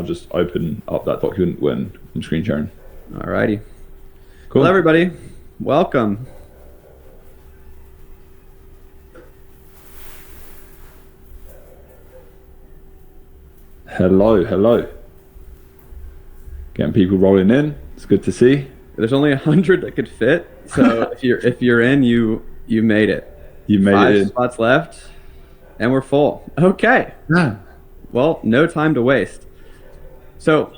just open up that document when I'm screen sharing. Alrighty. Cool. Hello, everybody. Welcome. Hello. Getting people rolling in. It's good to see. There's only 100 that could fit, so if you're in, you made it. You made 5 it in. spots left, and we're full. Okay. Yeah. Well, no time to waste. So,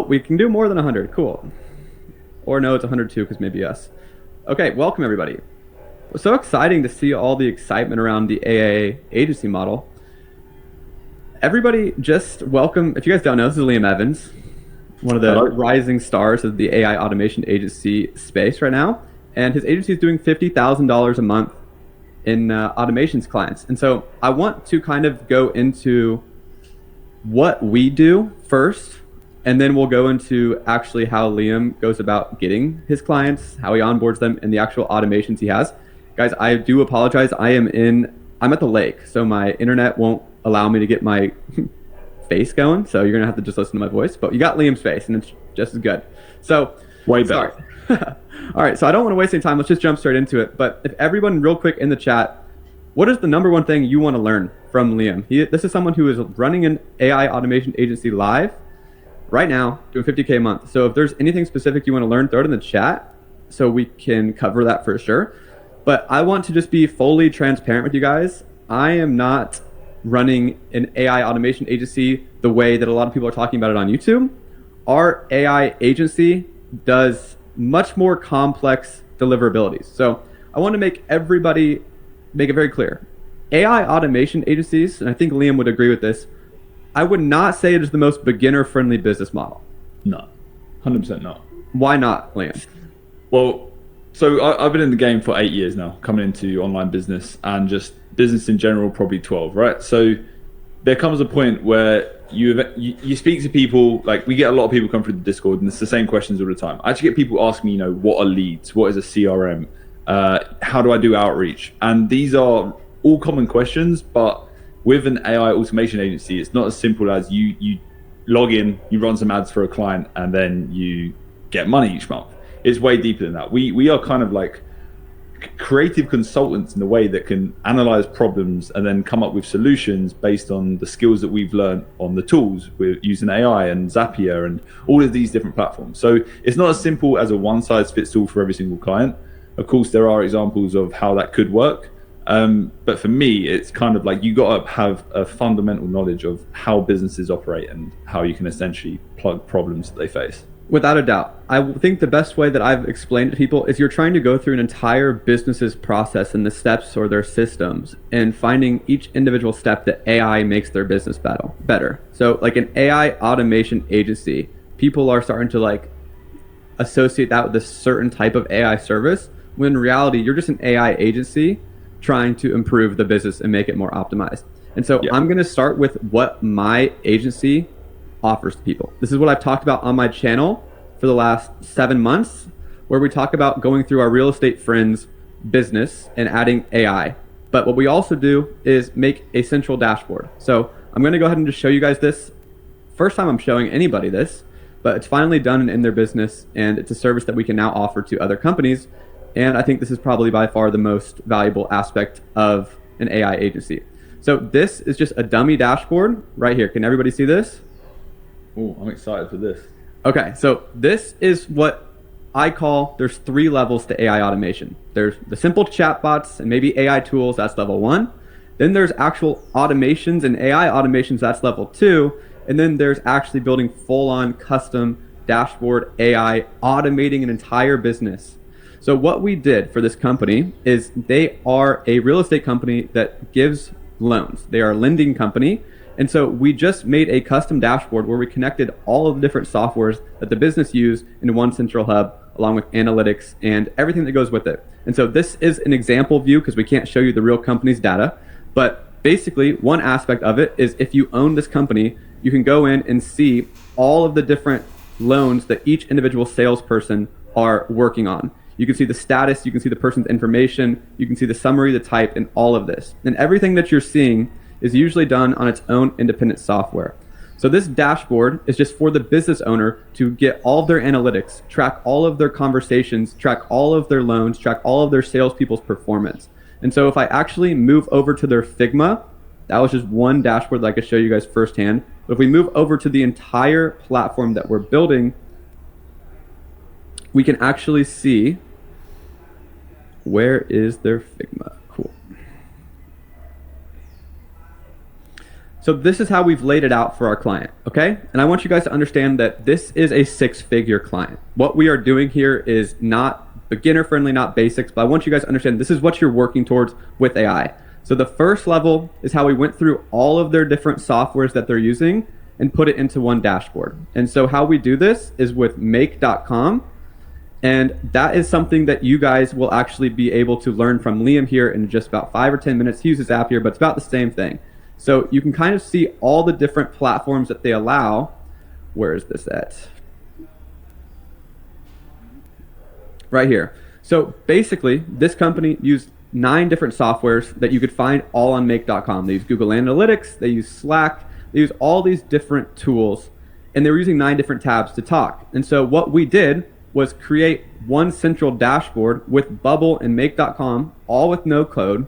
we can do more than 100. Cool. Or no, it's 102 because maybe us. Okay, welcome everybody. It's so exciting to see all the excitement around the AI agency model. Everybody just welcome. If you guys don't know, this is Liam Evans, one of the rising stars of the AI automation agency space right now. And his agency is doing $50,000 a month in automations clients. And so I want to kind of go into what we do first, and then we'll go into actually how Liam goes about getting his clients, how he onboards them, and the actual automations he has. Guys, I do apologize. I'm at the lake, so my internet won't allow me to get my face going. So you're going to have to just listen to my voice. But you got Liam's face, and it's just as good. So, way better. All right, so I don't want to waste any time. Let's just jump straight into it. But if everyone real quick in the chat, what is the number one thing you want to learn from Liam? This is someone who is running an AI automation agency live right now, doing $50K a month. So if there's anything specific you want to learn, throw it in the chat so we can cover that for sure. But I want to just be fully transparent with you guys. I am not running an AI automation agency the way that a lot of people are talking about it on YouTube. Our AI agency does much more complex deliverabilities. So I want to make it very clear. AI automation agencies, and I think Liam would agree with this, I would not say it is the most beginner-friendly business model. No, 100% not. Why not, Liam? Well, so I've been in the game for 8 years now, coming into online business and just business in general, probably 12, right? So there comes a point where you speak to people, like we get a lot of people come through the Discord and it's the same questions all the time. I actually get people asking me, what are leads? What is a CRM? How do I do outreach? And these are all common questions, but with an AI automation agency, it's not as simple as you log in, you run some ads for a client, and then you get money each month. It's way deeper than that. We are kind of like creative consultants in the way that can analyze problems and then come up with solutions based on the skills that we've learned on the tools with using AI and Zapier and all of these different platforms. So it's not as simple as a one size fits all for every single client. Of course, there are examples of how that could work. But for me, it's kind of like you got to have a fundamental knowledge of how businesses operate and how you can essentially plug problems that they face. Without a doubt. I think the best way that I've explained it to people is you're trying to go through an entire business's process and the steps or their systems and finding each individual step that AI makes their business better. So like an AI automation agency, people are starting to associate that with a certain type of AI service, when in reality, you're just an AI agency trying to improve the business and make it more optimized. And so I'm going to start with what my agency offers to people. This is what I've talked about on my channel for the last 7 months, where we talk about going through our real estate friends business and adding AI. But what we also do is make a central dashboard. So I'm going to go ahead and just show you guys this. First time I'm showing anybody this, but it's finally done and in their business, and it's a service that we can now offer to other companies. And I think this is probably by far the most valuable aspect of an AI agency. So this is just a dummy dashboard right here. Can everybody see this? Oh, I'm excited for this. Okay, so this is what I call, there's 3 levels to AI automation. There's the simple chatbots and maybe AI tools, that's level 1. Then there's actual automations and AI automations, that's level 2. And then there's actually building full-on custom dashboard AI, automating an entire business. So what we did for this company is they are a real estate company that gives loans. They are a lending company. And so we just made a custom dashboard where we connected all of the different softwares that the business use into one central hub, along with analytics and everything that goes with it. And so this is an example view because we can't show you the real company's data. But basically, one aspect of it is if you own this company, you can go in and see all of the different loans that each individual salesperson are working on. You can see the status, you can see the person's information, you can see the summary, the type, and all of this. And everything that you're seeing is usually done on its own independent software. So this dashboard is just for the business owner to get all of their analytics, track all of their conversations, track all of their loans, track all of their salespeople's performance. And so if I actually move over to their Figma, that was just one dashboard that I could show you guys firsthand. But if we move over to the entire platform that we're building, we can actually see where is their Figma. Cool. So this is how we've laid it out for our client, okay? And I want you guys to understand that this is a 6-figure client. What we are doing here is not beginner friendly, not basics, but I want you guys to understand this is what you're working towards with AI. So the first level is how we went through all of their different softwares that they're using and put it into one dashboard. And so how we do this is with make.com. And that is something that you guys will actually be able to learn from Liam here in just about 5 or 10 minutes. He uses this app here, but it's about the same thing. So you can kind of see all the different platforms that they allow. Where is this at? Right here. So basically, this company used 9 different softwares that you could find all on make.com. They use Google Analytics, they use Slack, they use all these different tools, and they were using 9 different tabs to talk. And so what we did was create one central dashboard with Bubble and make.com, all with no code,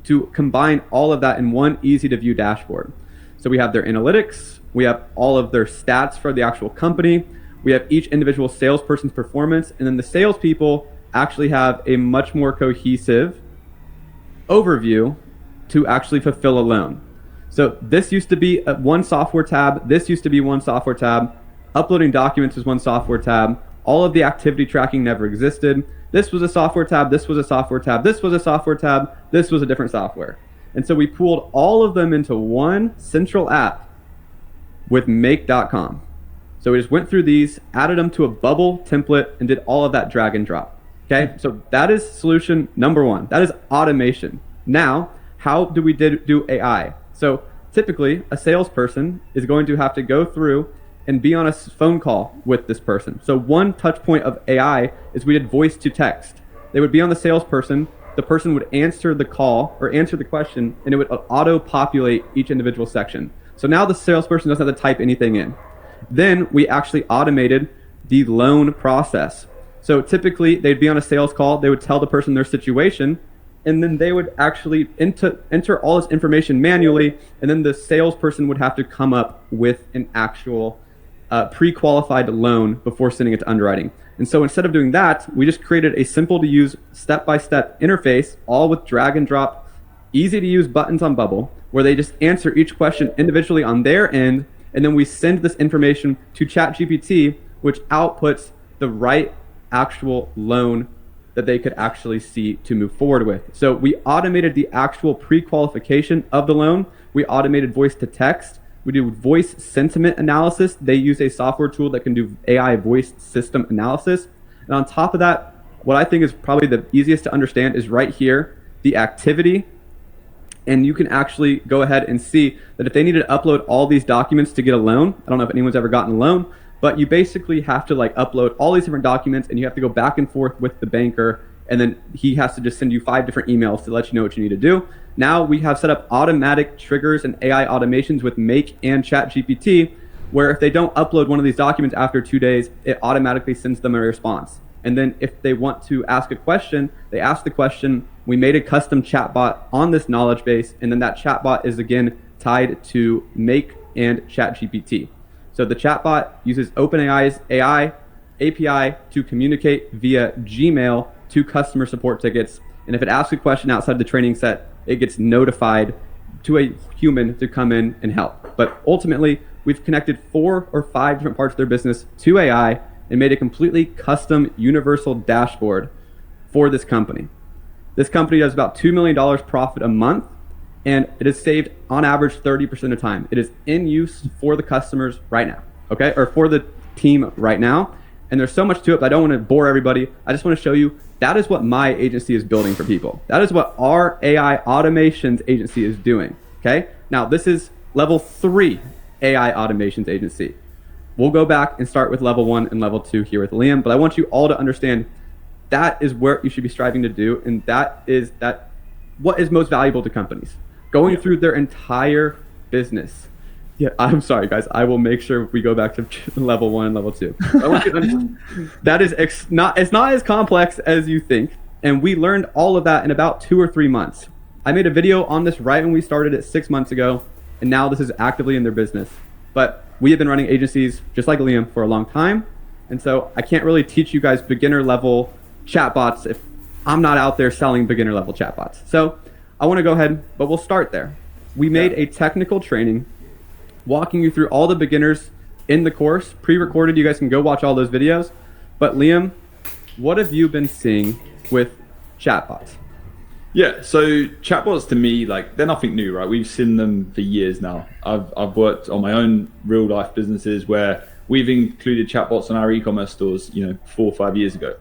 to combine all of that in one easy to view dashboard. So we have their analytics, we have all of their stats for the actual company, we have each individual salesperson's performance, and then the salespeople actually have a much more cohesive overview to actually fulfill a loan. So this used to be one software tab, this used to be one software tab, uploading documents was one software tab, all of the activity tracking never existed. This was a software tab, this was a software tab, this was a software tab, this was a different software. And so we pooled all of them into one central app with make.com. So we just went through these, added them to a Bubble template, and did all of that drag and drop. Okay, so that is solution number 1. That is automation. Now, how do we do AI? So typically, a salesperson is going to have to go through and be on a phone call with this person. So one touch point of AI is we did voice to text. They would be on the salesperson, the person would answer the call or answer the question, and it would auto-populate each individual section. So now the salesperson doesn't have to type anything in. Then we actually automated the loan process. So typically they'd be on a sales call, they would tell the person their situation, and then they would actually enter all this information manually, and then the salesperson would have to come up with an actual pre-qualified loan before sending it to underwriting. And so instead of doing that, we just created a simple to use step-by-step interface, all with drag and drop, easy to use buttons on Bubble, where they just answer each question individually on their end, and then we send this information to ChatGPT, which outputs the right actual loan that they could actually see to move forward with. So we automated the actual pre-qualification of the loan. We automated voice to text. We do voice sentiment analysis. They use a software tool that can do AI voice system analysis. And on top of that, what I think is probably the easiest to understand is right here, the activity. And you can actually go ahead and see that if they needed to upload all these documents to get a loan, I don't know if anyone's ever gotten a loan, but you basically have to like upload all these different documents, and you have to go back and forth with the banker, and then he has to just send you 5 different emails to let you know what you need to do. Now we have set up automatic triggers and AI automations with Make and ChatGPT, where if they don't upload one of these documents after 2 days, it automatically sends them a response. And then if they want to ask a question, they ask the question. We made a custom chatbot on this knowledge base, and then that chatbot is again tied to Make and ChatGPT. So the chatbot uses OpenAI's AI API to communicate via Gmail to customer support tickets. And if it asks a question outside the training set, it gets notified to a human to come in and help. But ultimately, we've connected 4 or 5 different parts of their business to AI and made a completely custom universal dashboard for this company. This company does about $2 million profit a month, and it has saved on average 30% of time. It is in use for the customers right now, okay? Or for the team right now. And there's so much to it, but I don't want to bore everybody. I just want to show you that is what my agency is building for people. That is what our AI automations agency is doing, okay? Now, this is level 3 AI automations agency. We'll go back and start with level 1 and level 2 here with Liam, but I want you all to understand that is where you should be striving to do, and that is what is most valuable to companies. Going through their entire business, Yeah, I'm sorry, guys. I will make sure we go back to level 1 and level 2. I want you to understand that is not, it's not as complex as you think. And we learned all of that in about 2 or 3 months. I made a video on this right when we started it 6 months ago, and now this is actively in their business. But we have been running agencies just like Liam for a long time. And so I can't really teach you guys beginner level chatbots if I'm not out there selling beginner level chatbots. So I want to go ahead, but we'll start there. We made a technical training walking you through all the beginners in the course, pre-recorded. You guys can go watch all those videos. But Liam, what have you been seeing with chatbots? Yeah, so chatbots to me, like, they're nothing new, right? We've seen them for years now. I've worked on my own real life businesses where we've included chatbots on our e-commerce stores, 4 or 5 years ago.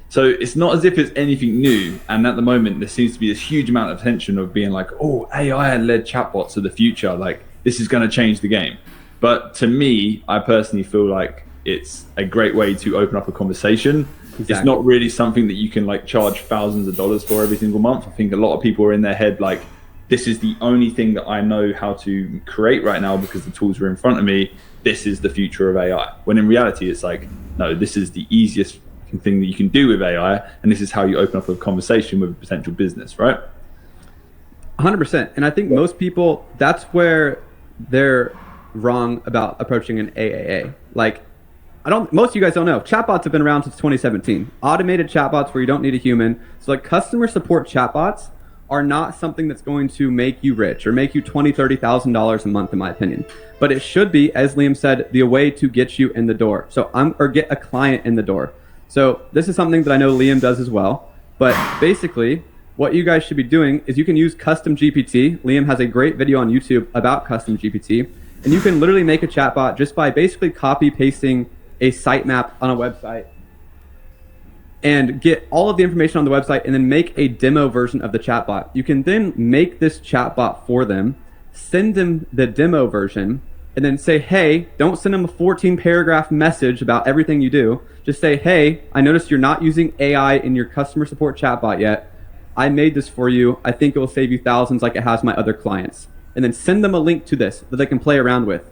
So it's not as if it's anything new. And at the moment, there seems to be this huge amount of tension of being like, oh, AI-led chatbots are the future. Like, this is going to change the game. But to me, I personally feel like it's a great way to open up a conversation. Exactly. It's not really something that you can like charge thousands of dollars for every single month. I think a lot of people are in their head like, this is the only thing that I know how to create right now because the tools are in front of me. This is the future of AI. When in reality, it's like, no, this is the easiest thing that you can do with AI. And this is how you open up a conversation with a potential business, right? 100%. And I think most people, that's where they're wrong about approaching an AAA. Like, most of you guys don't know, chatbots have been around since 2017. Automated chatbots where you don't need a human. So like customer support chatbots are not something that's going to make you rich or make you $20,000, $30,000 a month, in my opinion. But it should be, as Liam said, the way to get you in the door. So or get a client in the door. So this is something that I know Liam does as well. But basically, what you guys should be doing is you can use custom GPT. Liam has a great video on YouTube about custom GPT. And you can literally make a chatbot just by basically copy pasting a sitemap on a website and get all of the information on the website and then make a demo version of the chatbot. You can then make this chatbot for them, send them the demo version, and then say, hey, don't send them a 14-paragraph message about everything you do. Just say, hey, I noticed you're not using AI in your customer support chatbot yet. I made this for you. I think it will save you thousands like it has my other clients. And then send them a link to this that they can play around with.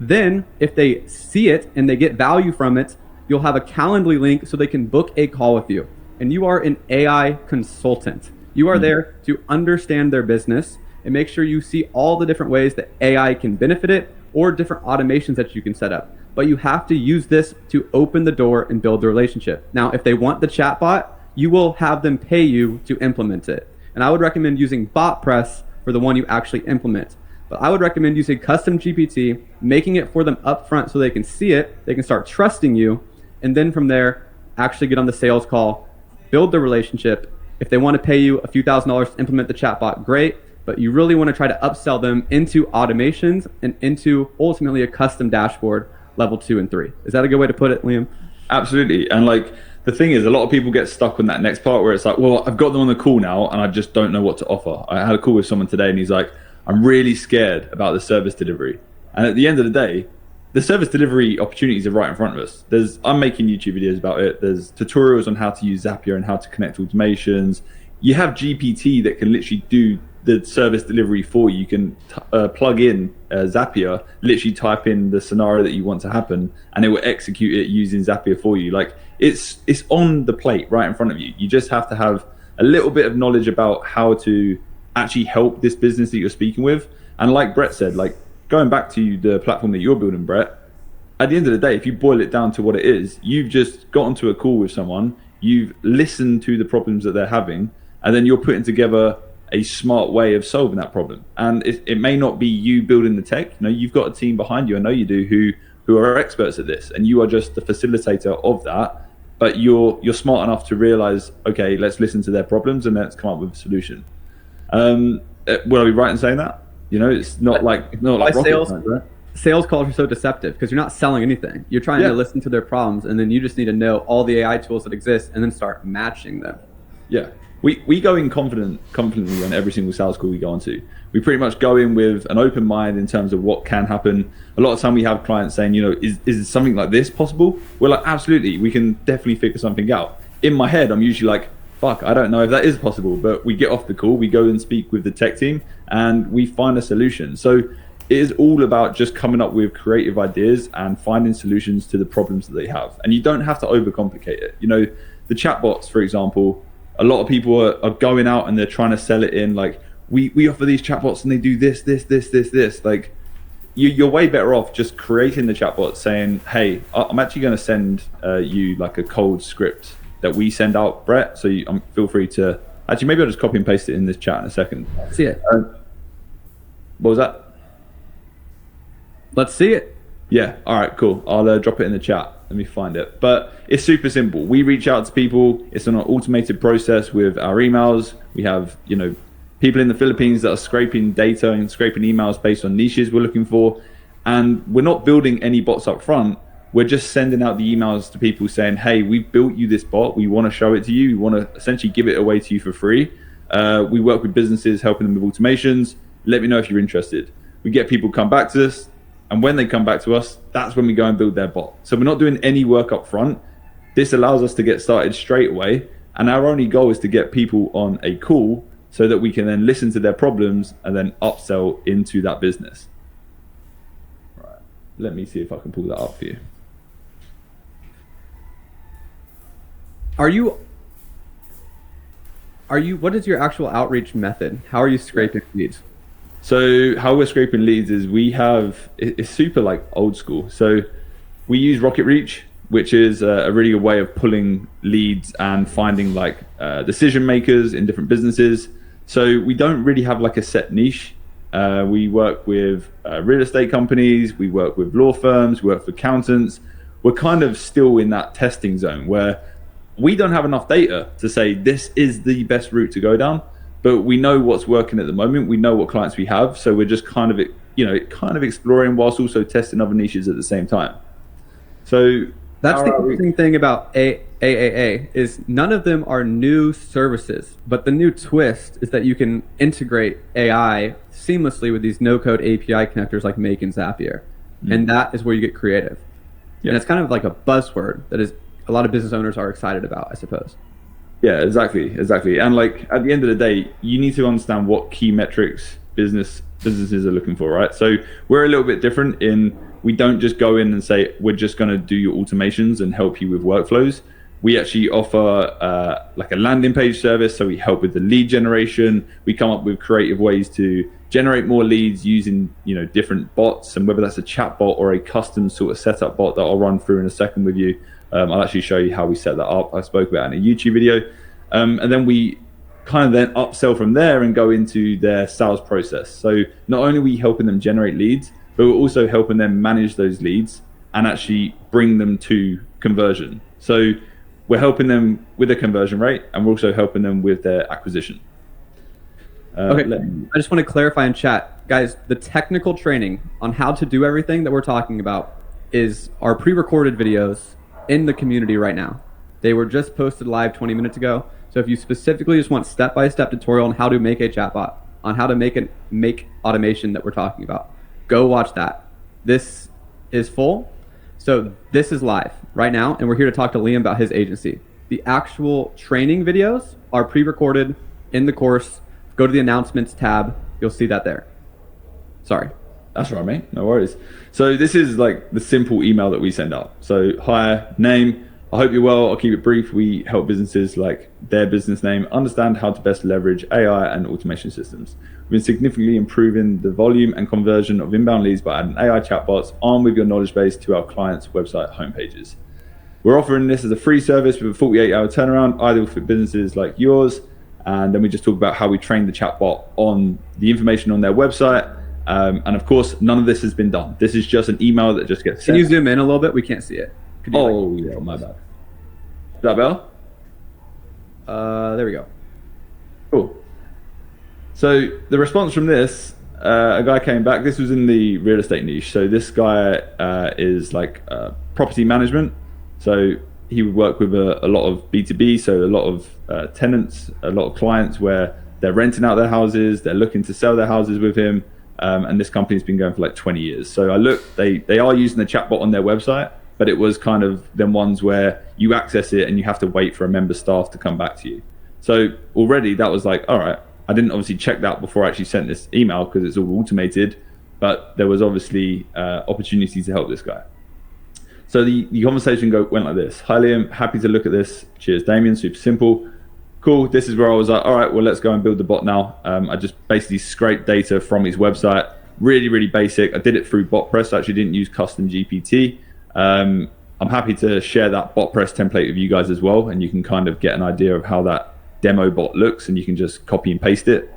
Then if they see it and they get value from it, you'll have a Calendly link so they can book a call with you. And you are an AI consultant. You are there to understand their business and make sure you see all the different ways that AI can benefit it or different automations that you can set up. But you have to use this to open the door and build the relationship. Now, if they want the chatbot, you will have them pay you to implement it. And I would recommend using BotPress for the one you actually implement. But I would recommend using custom GPT, making it for them upfront so they can see it, they can start trusting you, and then from there, actually get on the sales call, build the relationship. If they want to pay you a few $1,000s to implement the chatbot, great. But you really want to try to upsell them into automations and into ultimately a custom dashboard level 2 and 3. Is that a good way to put it, Liam? Absolutely. And like, the thing is, a lot of people get stuck on that next part where it's like, well, I've got them on the call now and I just don't know what to offer. I had a call with someone today and he's like, I'm really scared about the service delivery. And at the end of the day, the service delivery opportunities are right in front of us. I'm making YouTube videos about it. There's tutorials on how to use Zapier and how to connect automations. You have GPT that can literally do the service delivery for you. You can plug in Zapier, literally type in the scenario that you want to happen, and it will execute it using Zapier for you. Like it's on the plate right in front of you. You just have to have a little bit of knowledge about how to actually help this business that you're speaking with. And like Brett said, like going back to the platform that you're building, Brett, at the end of the day, if you boil it down to what it is, you've just got onto a call with someone, you've listened to the problems that they're having, and then you're putting together a smart way of solving that problem. And it may not be you building the tech. You've got a team behind you, I know you do, who are experts at this, and you are just the facilitator of that. But you're smart enough to realize, okay, let's listen to their problems and let's come up with a solution. Would I be right in saying that? It's not like rocket science, right? Sales calls are so deceptive because you're not selling anything. You're trying to listen to their problems, and then you just need to know all the AI tools that exist and then start matching them. Yeah. We go in confidently on every single sales call we go on to. We pretty much go in with an open mind in terms of what can happen. A lot of time we have clients saying, is something like this possible? We're like, absolutely, we can definitely figure something out. In my head, I'm usually like, fuck, I don't know if that is possible. But we get off the call, we go and speak with the tech team, and we find a solution. So it is all about just coming up with creative ideas and finding solutions to the problems that they have. And you don't have to overcomplicate it. You know, the chatbots, for example, a lot of people are going out and they're trying to sell it in like, we offer these chatbots and they do this. Like, you're way better off just creating the chatbot saying, hey, I'm actually going to send you like a cold script that we send out, Brett. So feel free to, actually, maybe I'll just copy and paste it in this chat in a second. See it. What was that? Let's see it. Yeah. All right, cool. I'll drop it in the chat. Let me find it. But it's super simple. We reach out to people. It's an automated process with our emails. We have, you know, people in the Philippines that are scraping data and scraping emails based on niches we're looking for. And we're not building any bots up front. We're just sending out the emails to people saying, hey, we've built you this bot. We want to show it to you. We want to essentially give it away to you for free. We work with businesses, helping them with automations. Let me know if you're interested. We get people come back to us. And when they come back to us, that's when we go and build their bot. So we're not doing any work up front. This allows us to get started straight away. And our only goal is to get people on a call so that we can then listen to their problems and then upsell into that business. Right. Let me see if I can pull that up for you. What is your actual outreach method? How are you scraping leads? So how we're scraping leads is it's super like old school. So we use Rocket Reach, which is a really good way of pulling leads and finding like decision makers in different businesses. So we don't really have like a set niche. We work with real estate companies, we work with law firms, we work with accountants. We're kind of still in that testing zone where we don't have enough data to say this is the best route to go down. But we know what's working at the moment. We know what clients we have. So we're just kind of exploring whilst also testing other niches at the same time. So that's the interesting thing about AAA is none of them are new services. But the new twist is that you can integrate AI seamlessly with these no-code API connectors like Make and Zapier. And that is where you get creative. Yeah. And it's kind of like a buzzword that is a lot of business owners are excited about, I suppose. Yeah, exactly. And like at the end of the day, you need to understand what key metrics businesses are looking for, right? So we're a little bit different in we don't just go in and say we're just going to do your automations and help you with workflows. We actually offer like a landing page service, so we help with the lead generation. We come up with creative ways to generate more leads using different bots, and whether that's a chat bot or a custom sort of setup bot that I'll run through in a second with you. I'll actually show you how we set that up. I spoke about it in a YouTube video. And then we kind of then upsell from there and go into their sales process. So not only are we helping them generate leads, but we're also helping them manage those leads and actually bring them to conversion. So we're helping them with their conversion rate, and we're also helping them with their acquisition. Okay, I just want to clarify in chat. Guys, the technical training on how to do everything that we're talking about is our pre-recorded videos in the community right now. They were just posted live 20 minutes ago. So if you specifically just want step-by-step tutorial on how to make a chatbot, on how to make automation that we're talking about, go watch that. This is full. So this is live right now, and we're here to talk to Liam about his agency. The actual training videos are pre-recorded in the course. Go to the announcements tab. You'll see that there. Sorry. That's right, mate. No worries. So this is like the simple email that we send out. So hi, name. I hope you're well. I'll keep it brief. We help businesses like their business name understand how to best leverage AI and automation systems. We've been significantly improving the volume and conversion of inbound leads by adding AI chatbots armed with your knowledge base to our clients' website homepages. We're offering this as a free service with a 48-hour turnaround, ideal for businesses like yours. And then we just talk about how we train the chatbot on the information on their website. And of course, none of this has been done. This is just an email that just gets sent. Can you zoom in a little bit? We can't see it. Yeah, my bad. Is that better? There we go. Cool. So the response from this, a guy came back. This was in the real estate niche. So this guy is like property management. So he would work with a lot of B2B, so a lot of tenants, a lot of clients where they're renting out their houses, they're looking to sell their houses with him. And this company's been going for like 20 years. So I looked, they are using the chatbot on their website, but it was kind of them ones where you access it and you have to wait for a member staff to come back to you. So already that was like, all right, I didn't obviously check that before I actually sent this email because it's all automated. but there was obviously opportunity to help this guy. So the conversation went like this. Hi Liam, happy to look at this. Cheers Damien, super simple. Cool, this is where I was like, all right, well, let's go and build the bot now. I just basically scraped data from his website, really basic. I did it through BotPress, actually didn't use custom GPT. I'm happy to share that BotPress template with you guys as well, and you can kind of get an idea of how that demo bot looks, and you can just copy and paste it.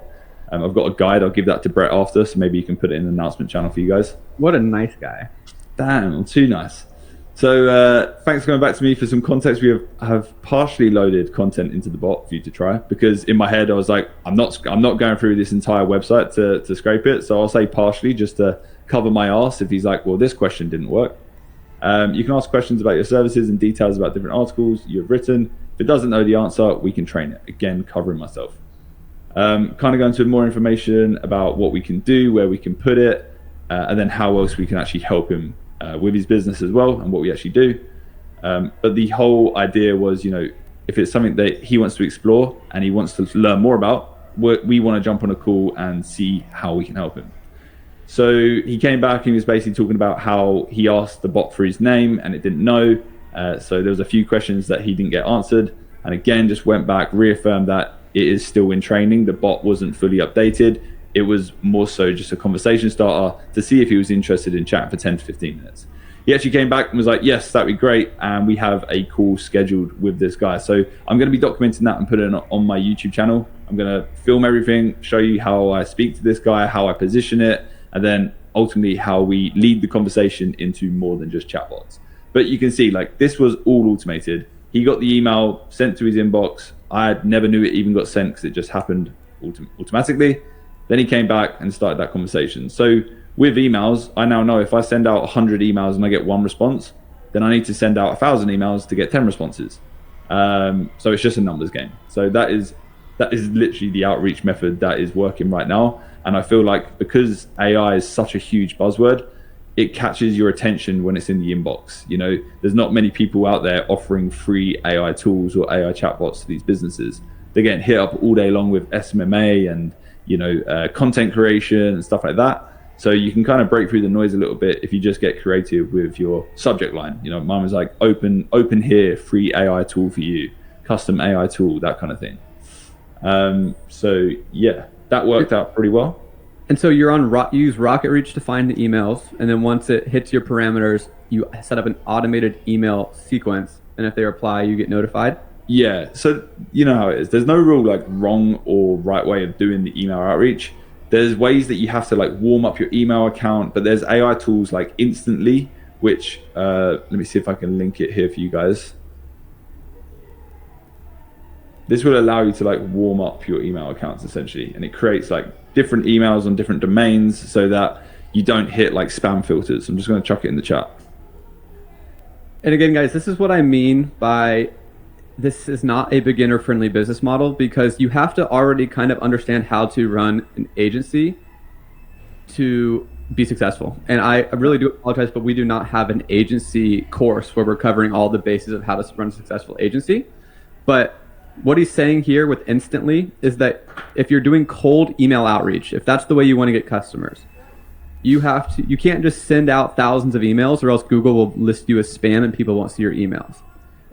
I've got a guide, I'll give that to Brett after, so maybe you can put it in the announcement channel for you guys. What a nice guy. Damn, too nice. So thanks for coming back to me. For some context, we have partially loaded content into the bot for you to try, because in my head I was like, I'm not going through this entire website to scrape it, so I'll say partially just to cover my ass if he's like, well, this question didn't work. You can ask questions about your services and details about different articles you've written. If it doesn't know the answer, we can train it. Again, covering myself. Kind of go into more information about what we can do, where we can put it, and then how else we can actually help him with his business as well, and what we actually do. But the whole idea was, if it's something that he wants to explore and he wants to learn more about, we want to jump on a call and see how we can help him. So he came back and he was basically talking about how he asked the bot for his name and it didn't know. So there was a few questions that he didn't get answered. And again, just went back, reaffirmed that it is still in training. The bot wasn't fully updated. It was more so just a conversation starter to see if he was interested in chatting for 10 to 15 minutes. He actually came back and was like, yes, that'd be great. And we have a call scheduled with this guy. So I'm going to be documenting that and putting it on my YouTube channel. I'm going to film everything, show you how I speak to this guy, how I position it, and then ultimately how we lead the conversation into more than just chatbots. But you can see, like, this was all automated. He got the email sent to his inbox. I never knew it even got sent because it just happened automatically. Then he came back and started that conversation. So with emails, I now know if I send out 100 emails and I get one response, then I need to send out 1,000 emails to get 10 responses. So it's just a numbers game. So that is literally the outreach method that is working right now. And I feel like because AI is such a huge buzzword, it catches your attention when it's in the inbox. There's not many people out there offering free AI tools or AI chatbots to these businesses. They're getting hit up all day long with SMMA and content creation and stuff like that. So you can kind of break through the noise a little bit if you just get creative with your subject line. Mine was like open here, free AI tool for you, custom AI tool, that kind of thing. So yeah, that worked out pretty well. And so you're on you use Rocket Reach to find the emails, and then once it hits your parameters, you set up an automated email sequence, and if they reply, you get notified. Yeah, so you know how it is. There's no real wrong or right way of doing the email outreach. There's ways that you have to warm up your email account, but there's AI tools like Instantly, which let me see if I can link it here for you guys. This will allow you to warm up your email accounts essentially, and it creates different emails on different domains so that you don't hit spam filters. I'm just going to chuck it in the chat. And again, guys, this is what I mean by this is not a beginner-friendly business model, because you have to already kind of understand how to run an agency to be successful. And I really do apologize, but we do not have an agency course where we're covering all the bases of how to run a successful agency. But what he's saying here with Instantly is that if you're doing cold email outreach, if that's the way you want to get customers, you can't just send out thousands of emails, or else Google will list you as spam and people won't see your emails.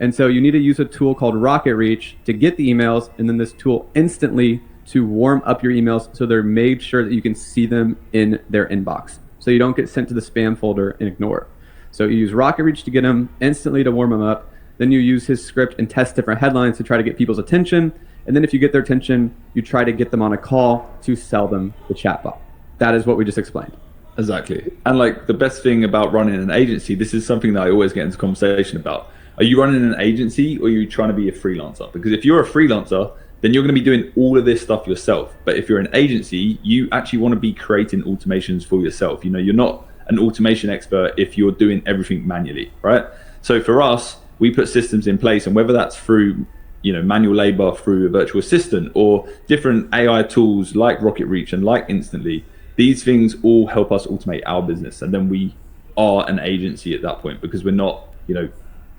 And so you need to use a tool called Rocket Reach to get the emails, and then this tool Instantly to warm up your emails so they're made sure that you can see them in their inbox, so you don't get sent to the spam folder and ignore it. So you use Rocket Reach to get them, Instantly to warm them up. Then you use his script and test different headlines to try to get people's attention. And then if you get their attention, you try to get them on a call to sell them the chatbot. That is what we just explained. Exactly. And the best thing about running an agency, this is something that I always get into conversation about. Are you running an agency, or are you trying to be a freelancer? Because if you're a freelancer, then you're going to be doing all of this stuff yourself. But if you're an agency, you actually want to be creating automations for yourself. You're not an automation expert if you're doing everything manually, right? So for us, we put systems in place, and whether that's through manual labor, through a virtual assistant, or different AI tools like Rocket Reach and like Instantly, these things all help us automate our business. And then we are an agency at that point, because we're not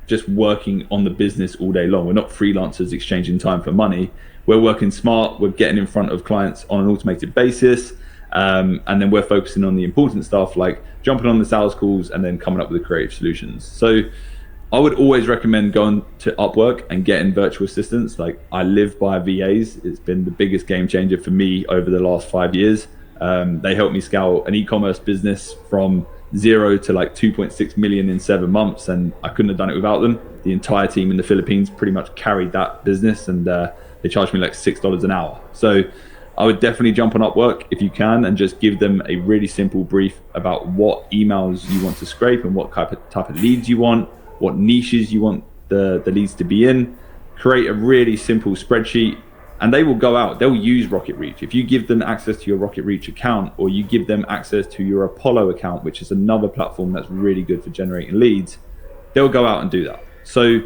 just working on the business all day long. We're not freelancers exchanging time for money. We're working smart. We're getting in front of clients on an automated basis, And then we're focusing on the important stuff like jumping on the sales calls and then coming up with the creative solutions. So I would always recommend going to Upwork and getting virtual assistants. Like, I live by VAs. It's been the biggest game changer for me over the last 5 years. They helped me scale an e-commerce business from 0 to like 2.6 million in 7 months, and I couldn't have done it without them. The entire team in the Philippines pretty much carried that business, and they charged me like $6 an hour. So I would definitely jump on Upwork if you can and just give them a really simple brief about what emails you want to scrape and what type of leads you want, what niches you want the leads to be in. Create a really simple spreadsheet, and they will go out. They'll use Rocket Reach. If you give them access to your Rocket Reach account, or you give them access to your Apollo account, which is another platform that's really good for generating leads, they'll go out and do that. So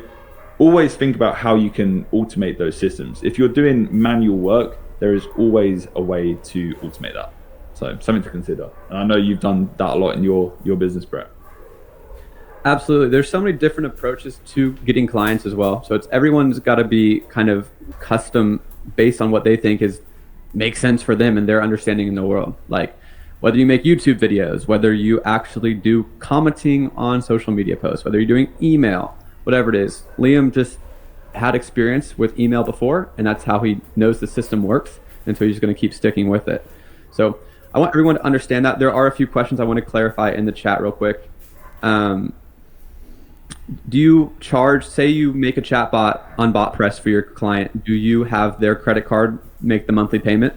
always think about how you can automate those systems. If you're doing manual work, there is always a way to automate that. So something to consider. And I know you've done that a lot in your business, Brett. Absolutely. There's so many different approaches to getting clients as well. So everyone's got to be kind of custom based on what they think makes sense for them and their understanding in the world. Like, whether you make YouTube videos, whether you actually do commenting on social media posts, whether you're doing email, whatever it is. Liam just had experience with email before, and that's how he knows the system works, and so he's going to keep sticking with it. So I want everyone to understand that. There are a few questions I want to clarify in the chat real quick. Do you charge, say you make a chatbot on BotPress for your client, do you have their credit card make the monthly payment?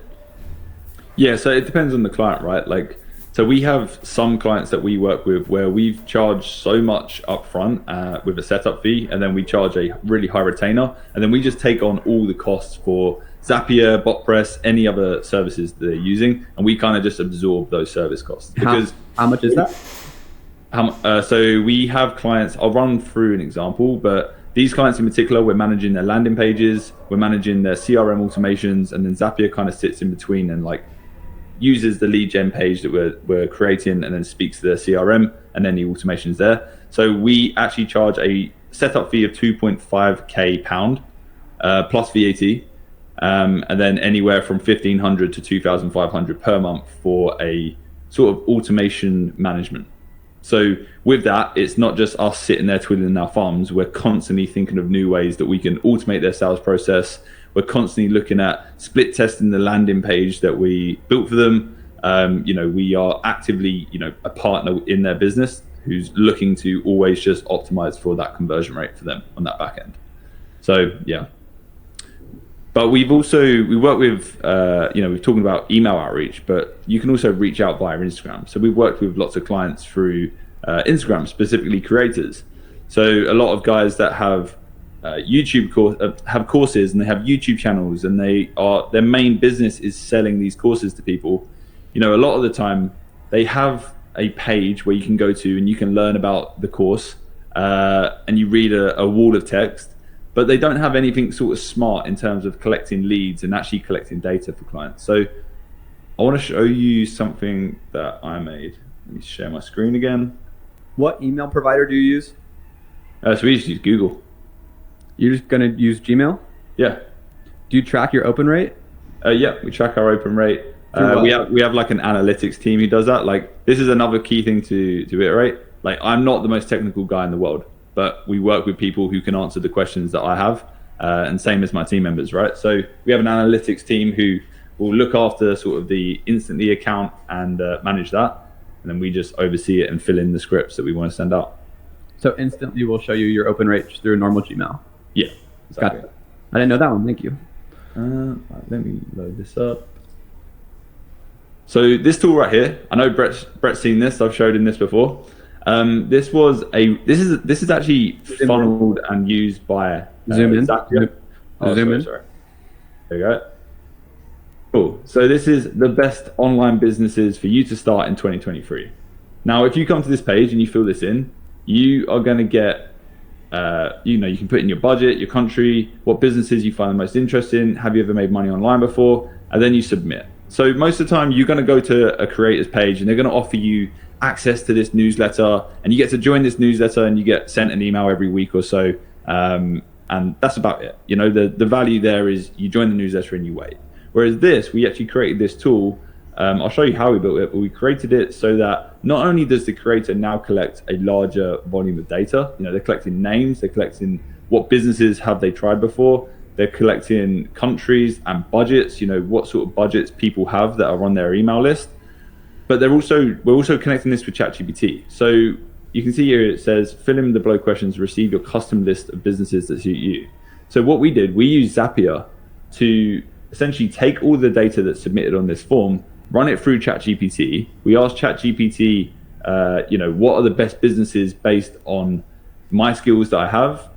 Yeah, so it depends on the client, right? Like, so we have some clients that we work with where we've charged so much upfront with a setup fee, and then we charge a really high retainer, and then we just take on all the costs for Zapier, BotPress, any other services that they're using, and we kind of just absorb those service costs. Because how much is that? So we have clients, I'll run through an example, but these clients in particular, we're managing their landing pages, we're managing their CRM automations, and then Zapier kind of sits in between and like uses the lead gen page that we're creating and then speaks to their CRM, and then the automation's there. So we actually charge a setup fee of 2.5k pound plus VAT, and then anywhere from 1,500 to 2,500 per month for a sort of automation management. So with that, it's not just us sitting there twiddling our thumbs. We're constantly thinking of new ways that we can automate their sales process. We're constantly looking at split testing the landing page that we built for them. We are actively, a partner in their business who's looking to always just optimize for that conversion rate for them on that back end. So yeah. But we work with, we're talking about email outreach, but you can also reach out via Instagram. So we've worked with lots of clients through Instagram, specifically creators. So a lot of guys that have have courses, and they have YouTube channels, and their main business is selling these courses to people. A lot of the time they have a page where you can go to and you can learn about the course, and you read a wall of text. But they don't have anything sort of smart in terms of collecting leads and actually collecting data for clients. So I want to show you something that I made. Let me share my screen again. What email provider do you use? So we just use Google. You're just going to use Gmail? Yeah. Do you track your open rate? Yeah, we track our open rate. We have like an analytics team who does that. Like, this is another key thing to iterate. Like, I'm not the most technical guy in the world, but we work with people who can answer the questions that I have, and same as my team members, right? So we have an analytics team who will look after sort of the Instantly account and manage that, and then we just oversee it and fill in the scripts that we want to send out. So Instantly will show you your open rate just through a normal Gmail? Yeah. Exactly. Got it. I didn't know that one. Thank you. Let me load this up. So this tool right here, I know Brett's seen this. I've showed him this before. This is actually funneled and used by Zoom in. Zoom in. Sorry. There you go. Cool. So this is the best online businesses for you to start in 2023. Now, if you come to this page and you fill this in, you are going to get, you can put in your budget, your country, what businesses you find the most interesting, have you ever made money online before, and then you submit. So most of the time, you're going to go to a creator's page and they're going to offer you access to this newsletter, and you get to join this newsletter and you get sent an email every week or so, and that's about it. The value there is you join the newsletter and you wait. Whereas this, we actually created this tool I'll show you how we built it, but we created it so that not only does the creator now collect a larger volume of data, they're collecting names, they're collecting what businesses have they tried before, they're collecting countries and budgets, what sort of budgets people have that are on their email list. But we're also connecting this with ChatGPT. So you can see here it says, fill in the below questions, receive your custom list of businesses that suit you. So what we did, we used Zapier to essentially take all the data that's submitted on this form, run it through ChatGPT. We asked ChatGPT, what are the best businesses based on my skills that I have,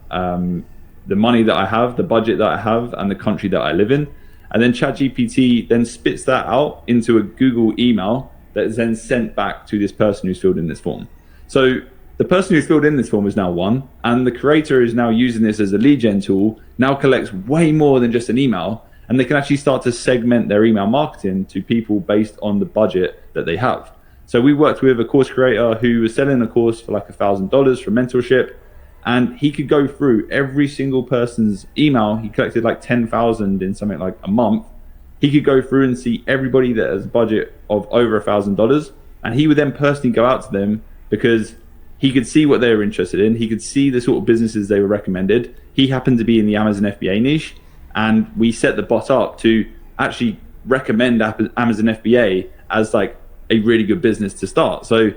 the money that I have, the budget that I have, and the country that I live in. And then ChatGPT then spits that out into a Google email that is then sent back to this person who's filled in this form. So the person who's filled in this form is now one, and the creator is now using this as a lead gen tool, now collects way more than just an email, and they can actually start to segment their email marketing to people based on the budget that they have. So we worked with a course creator who was selling a course for like $1,000 for mentorship, and he could go through every single person's email. He collected like 10,000 in something like a month. He could go through and see everybody that has a budget of over $1,000, and he would then personally go out to them because he could see what they were interested in. He could see the sort of businesses they were recommended. He happened to be in the Amazon FBA niche, and we set the bot up to actually recommend Amazon FBA as like a really good business to start. So,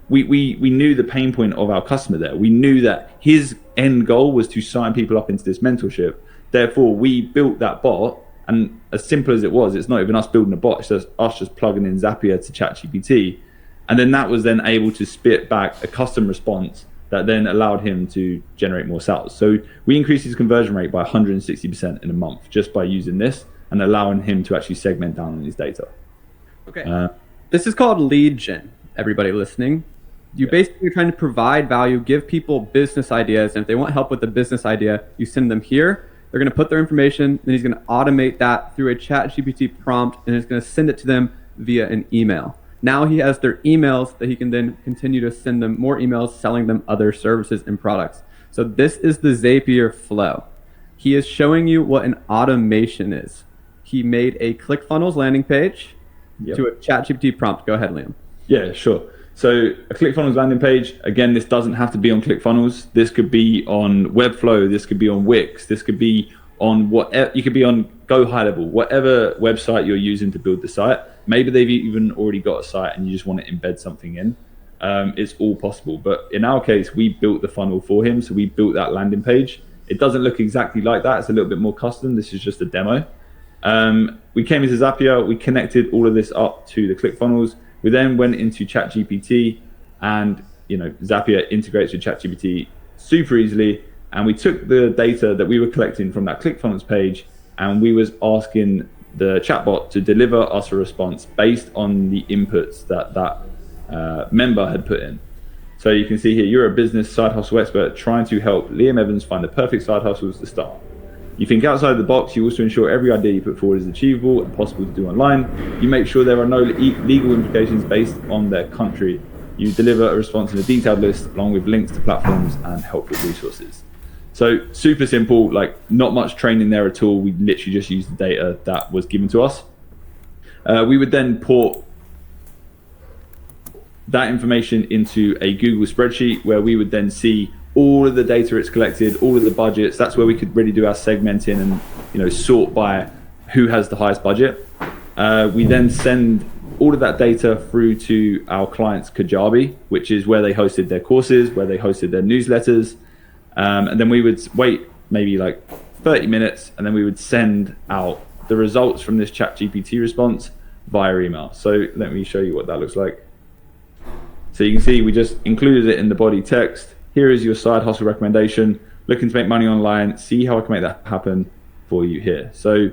we knew the pain point of our customer there. We knew that his end goal was to sign people up into this mentorship. Therefore, we built that bot, and as simple as it was, it's not even us building a bot, it's just us just plugging in Zapier to ChatGPT. And then that was then able to spit back a custom response that then allowed him to generate more sales. So we increased his conversion rate by 160% in a month just by using this and allowing him to actually segment down on his data. Okay. This is called lead gen, everybody listening. You basically are trying to provide value, give people business ideas, and if they want help with the business idea, you send them here. They're going to put their information, then he's going to automate that through a ChatGPT prompt, and it's going to send it to them via an email. Now he has their emails that he can then continue to send them more emails, selling them other services and products. So this is the Zapier flow. He is showing you what an automation is. He made a ClickFunnels landing page to a ChatGPT prompt. Go ahead, Liam. Yeah, sure. So a ClickFunnels landing page, again, this doesn't have to be on ClickFunnels. This could be on Webflow. This could be on Wix. This could be on whatever. You could be on Go High Level, whatever website you're using to build the site. Maybe they've even already got a site and you just want to embed something in. It's all possible. But in our case, we built the funnel for him. So we built that landing page. It doesn't look exactly like that. It's a little bit more custom. This is just a demo. We came into Zapier. We connected all of this up to the ClickFunnels. We then went into ChatGPT, and Zapier integrates with ChatGPT super easily. And we took the data that we were collecting from that ClickFunnels page, and we was asking the chatbot to deliver us a response based on the inputs that member had put in. So you can see here, you're a business side hustle expert trying to help Liam Evans find the perfect side hustles to start. You think outside the box. You also ensure every idea you put forward is achievable and possible to do online. You make sure there are no legal implications based on their country. You deliver a response in a detailed list along with links to platforms and helpful resources. So super simple, like not much training there at all. We literally just used the data that was given to us. We would then port that information into a Google spreadsheet where we would then see all of the data it's collected, all of the budgets. That's where we could really do our segmenting and sort by who has the highest budget. We then send all of that data through to our client's Kajabi, which is where they hosted their courses, where they hosted their newsletters. And then we would wait maybe like 30 minutes, and then we would send out the results from this ChatGPT response via email. So let me show you what that looks like. So you can see we just included it in the body text. Here is your side hustle recommendation. Looking to make money online. See how I can make that happen for you here. So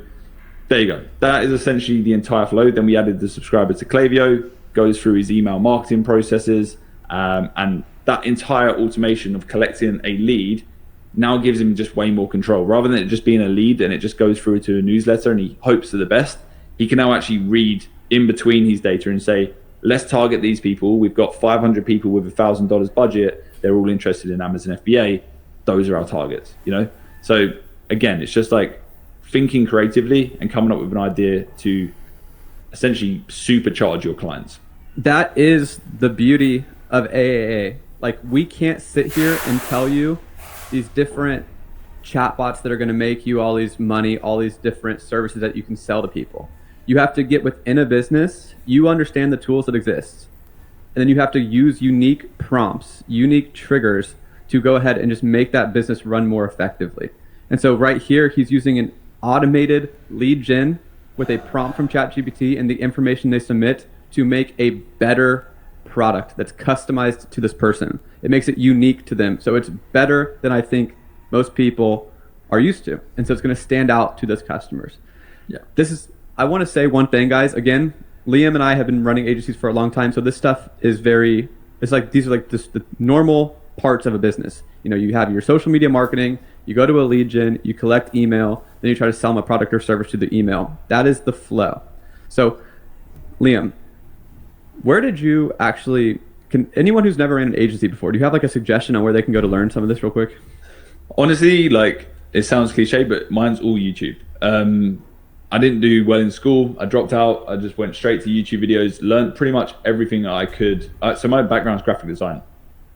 there you go. That is essentially the entire flow. Then we added the subscriber to Klaviyo, goes through his email marketing processes, and that entire automation of collecting a lead now gives him just way more control. Rather than it just being a lead and it just goes through to a newsletter and he hopes for the best, he can now actually read in between his data and say, let's target these people. We've got 500 people with $1,000 budget. They're all interested in Amazon FBA. Those are our targets, So again, it's just like thinking creatively and coming up with an idea to essentially supercharge your clients. That is the beauty of AAA. Like, we can't sit here and tell you these different chatbots that are going to make you all these money, all these different services that you can sell to people. You have to get within a business, you understand the tools that exist, and then you have to use unique prompts, unique triggers to go ahead and just make that business run more effectively. And so right here, he's using an automated lead gen with a prompt from ChatGPT and the information they submit to make a better product that's customized to this person. It makes it unique to them. So it's better than I think most people are used to. And so it's going to stand out to those customers. Yeah. I want to say one thing, guys. Again, Liam and I have been running agencies for a long time. So this stuff is these are like just the normal parts of a business. You know, you have your social media marketing, you go to a lead gen, you collect email, then you try to sell them a product or service to the email. That is the flow. So Liam, where did you actually, anyone who's never ran an agency before, do you have like a suggestion on where they can go to learn some of this real quick? Honestly, like, it sounds cliche, but mine's all YouTube. I didn't do well in school. I dropped out. I just went straight to YouTube videos, learned pretty much everything I could. So my background is graphic design.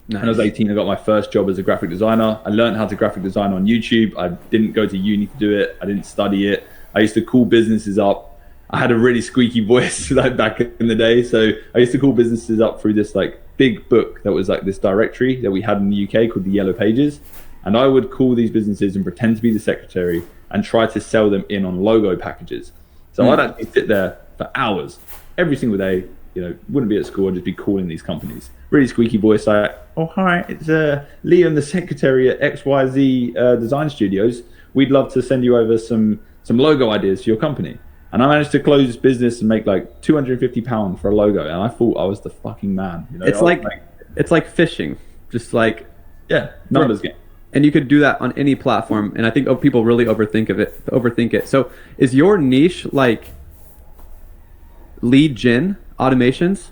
Nice. When I was 18, I got my first job as a graphic designer. I learned how to graphic design on YouTube. I didn't go to uni to do it. I didn't study it. I used to call businesses up. I had a really squeaky voice like back in the day. So I used to call businesses up through this like big book that was like this directory that we had in the UK called the Yellow Pages. And I would call these businesses and pretend to be the secretary and try to sell them in on logo packages. So I'd actually sit there for hours every single day. You know, wouldn't be at school. I'd just be calling these companies. Really squeaky voice, like, oh, hi, it's Liam, the secretary at XYZ Design Studios. We'd love to send you over some logo ideas for your company. And I managed to close business and make like £250 for a logo. And I thought I was the fucking man. You know, it's like fishing, just like, yeah, numbers game. And you could do that on any platform. And I think people really overthink it. So is your niche like lead gen automations?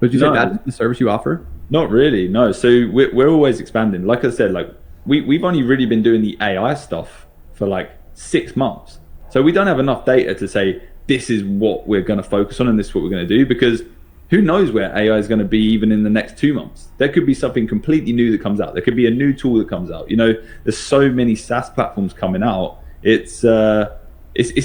Would you say that's the service you offer? Not really, no. So we're always expanding. Like I said, like we've only really been doing the AI stuff for like 6 months. So we don't have enough data to say this is what we're going to focus on and this is what we're going to do, because who knows where AI is going to be even in the next 2 months. There could be something completely new that comes out. There could be a new tool that comes out. You know, there's so many SaaS platforms coming out. It's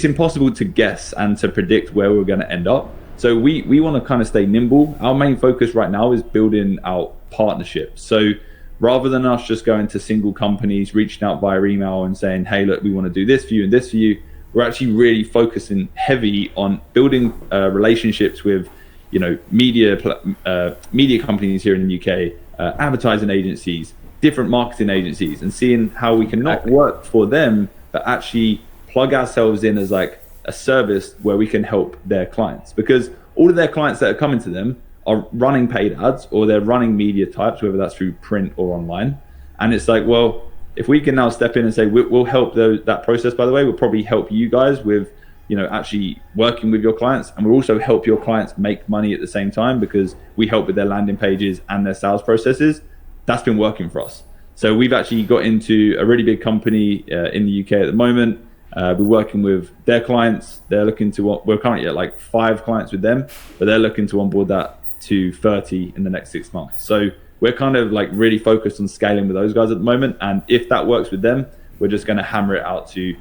impossible to guess and to predict where we're going to end up. So we want to kind of stay nimble. Our main focus right now is building out partnerships. So rather than us just going to single companies, reaching out via email and saying, hey, look, we want to do this for you and this for you, we're actually really focusing heavy on building relationships with, you know, media companies here in the UK, advertising agencies, different marketing agencies, and seeing how we can not work for them, but actually plug ourselves in as like a service where we can help their clients. Because all of their clients that are coming to them are running paid ads, or they're running media types, whether that's through print or online. And it's like, well, if we can now step in and say, we'll help that process, by the way, we'll probably help you guys with, you know, actually working with your clients, and we'll also help your clients make money at the same time because we help with their landing pages and their sales processes. That's been working for us. So we've actually got into a really big company in the UK at the moment. We're working with their clients. We're currently at like 5 clients with them, but they're looking to onboard that to 30 in the next 6 months. So we're kind of like really focused on scaling with those guys at the moment. And if that works with them, we're just going to hammer it out to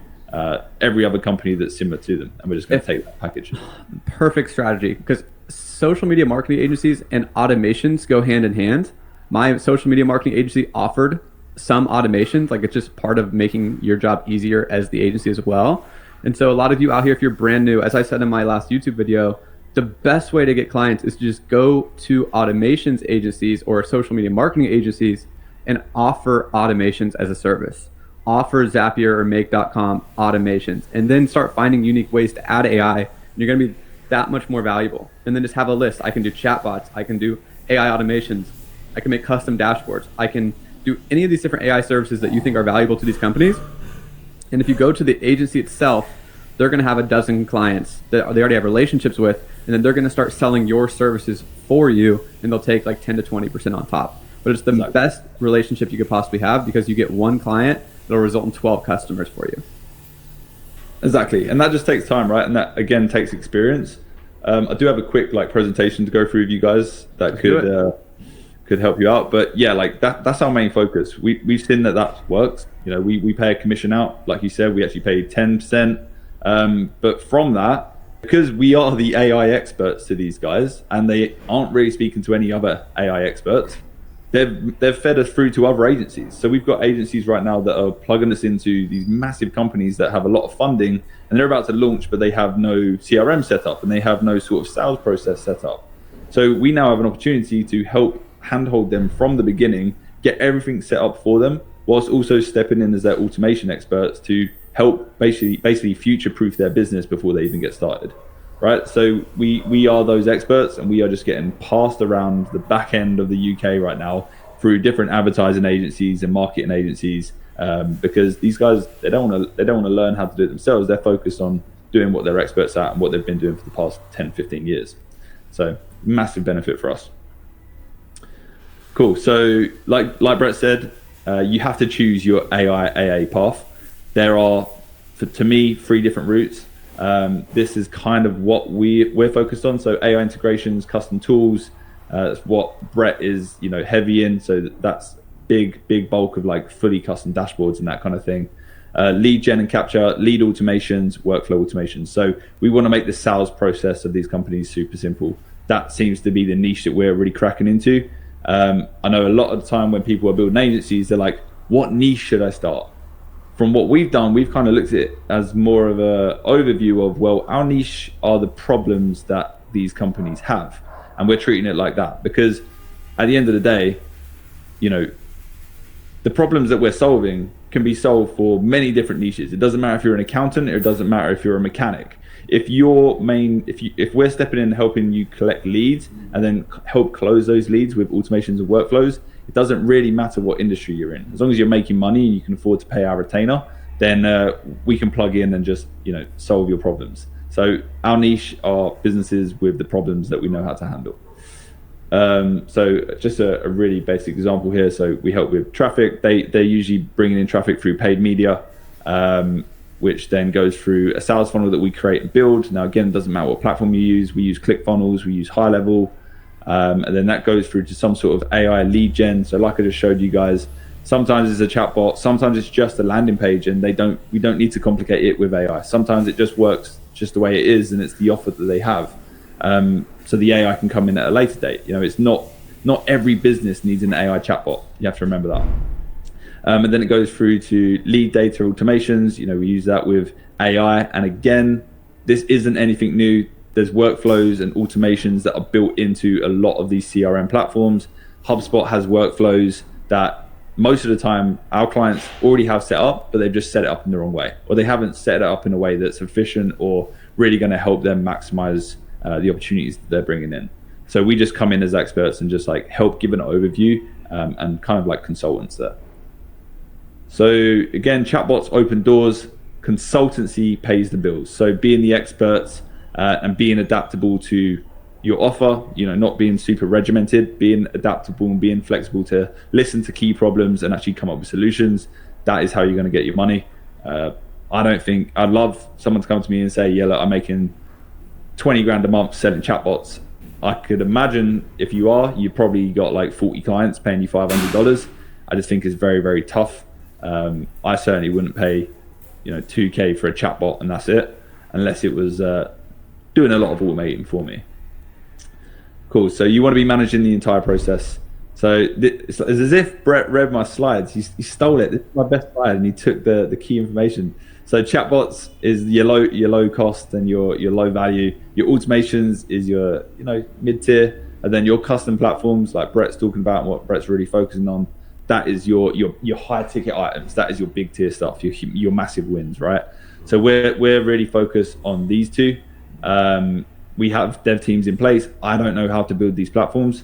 every other company that's similar to them, and we're just going to take that package. Perfect strategy, because social media marketing agencies and automations go hand in hand. My social media marketing agency offered some automations, like it's just part of making your job easier as the agency as well. And so a lot of you out here, if you're brand new, as I said in my last YouTube video, the best way to get clients is to just go to automations agencies or social media marketing agencies and offer automations as a service. Offer Zapier or Make.com automations, and then start finding unique ways to add AI. And you're going to be that much more valuable. And then just have a list. I can do chatbots. I can do AI automations. I can make custom dashboards. I can do any of these different AI services that you think are valuable to these companies. And if you go to the agency itself, they're going to have a dozen clients that they already have relationships with, and then they're going to start selling your services for you, and they'll take like 10 to 20% on top. But it's the best relationship you could possibly have, because you get one client that'll result in 12 customers for you. Exactly. And that just takes time, right? And that again takes experience. I do have a quick like presentation to go through with you guys that Do it. could help you out. But yeah, like that's our main focus. We've seen that works. You know, we pay a commission out, like you said, we actually pay 10%. But from that, because we are the AI experts to these guys, and they aren't really speaking to any other AI experts, they've fed us through to other agencies. So we've got agencies right now that are plugging us into these massive companies that have a lot of funding, and they're about to launch, but they have no CRM set up and they have no sort of sales process set up. So we now have an opportunity to help handhold them from the beginning, get everything set up for them, whilst also stepping in as their automation experts to help basically future-proof their business before they even get started. Right, so we are those experts, and we are just getting passed around the back end of the UK right now through different advertising agencies and marketing agencies, because these guys they don't want to learn how to do it themselves. They're focused on doing what they're experts at and what they've been doing for the past 10, 15 years. So massive benefit for us. Cool. So like Brett said, you have to choose your AI AA path. There are, to me, 3 different routes. This is kind of what we're focused on. So AI integrations, custom tools, that's what Brett is, heavy in. So that's big bulk of like fully custom dashboards and that kind of thing. Lead gen and capture, lead automations, workflow automations. So we want to make the sales process of these companies super simple. That seems to be the niche that we're really cracking into. I know a lot of the time when people are building agencies, they're like, what niche should I start? From what we've done, we've kind of looked at it as more of an overview of, well, our niche are the problems that these companies have. And we're treating it like that because at the end of the day, the problems that we're solving can be solved for many different niches. It doesn't matter if you're an accountant, or it doesn't matter if you're a mechanic. If we're stepping in and helping you collect leads and then help close those leads with automations and workflows, it doesn't really matter what industry you're in. As long as you're making money and you can afford to pay our retainer, then we can plug in and just solve your problems. So our niche are businesses with the problems that we know how to handle. So just a really basic example here. So we help with traffic. They're usually bringing in traffic through paid media, which then goes through a sales funnel that we create and build. Now, again, it doesn't matter what platform you use. We use ClickFunnels, we use High Level, and then that goes through to some sort of AI lead gen. So like I just showed you guys, sometimes it's a chatbot, sometimes it's just a landing page, and we don't need to complicate it with AI. Sometimes it just works just the way it is, and it's the offer that they have. So the AI can come in at a later date. It's not every business needs an AI chatbot. You have to remember that. And then it goes through to lead data automations. We use that with AI. And again, this isn't anything new. There's workflows and automations that are built into a lot of these CRM platforms. HubSpot has workflows that most of the time our clients already have set up, but they've just set it up in the wrong way, or they haven't set it up in a way that's efficient or really going to help them maximize the opportunities that they're bringing in. So we just come in as experts and just like help give an overview and kind of like consultants there. So again, chatbots open doors, consultancy pays the bills. So being the experts and being adaptable to your offer, not being super regimented, being adaptable and being flexible to listen to key problems and actually come up with solutions. That is how you're going to get your money. I'd love someone to come to me and say, yeah, look, I'm making 20 grand a month selling chatbots. I could imagine if you probably got like 40 clients paying you $500. I just think it's very, very tough. I certainly wouldn't pay, $2K for a chatbot and that's it, unless it was doing a lot of automating for me. Cool. So you want to be managing the entire process. So it's as if Brett read my slides. He stole it. This is my best slide, and he took the key information. So chatbots is your low cost and your low value. Your automations is your mid tier, and then your custom platforms like Brett's talking about and what Brett's really focusing on. That is your high ticket items. That is your big tier stuff. Your massive wins, right? So we're really focused on these two. We have dev teams in place. I don't know how to build these platforms.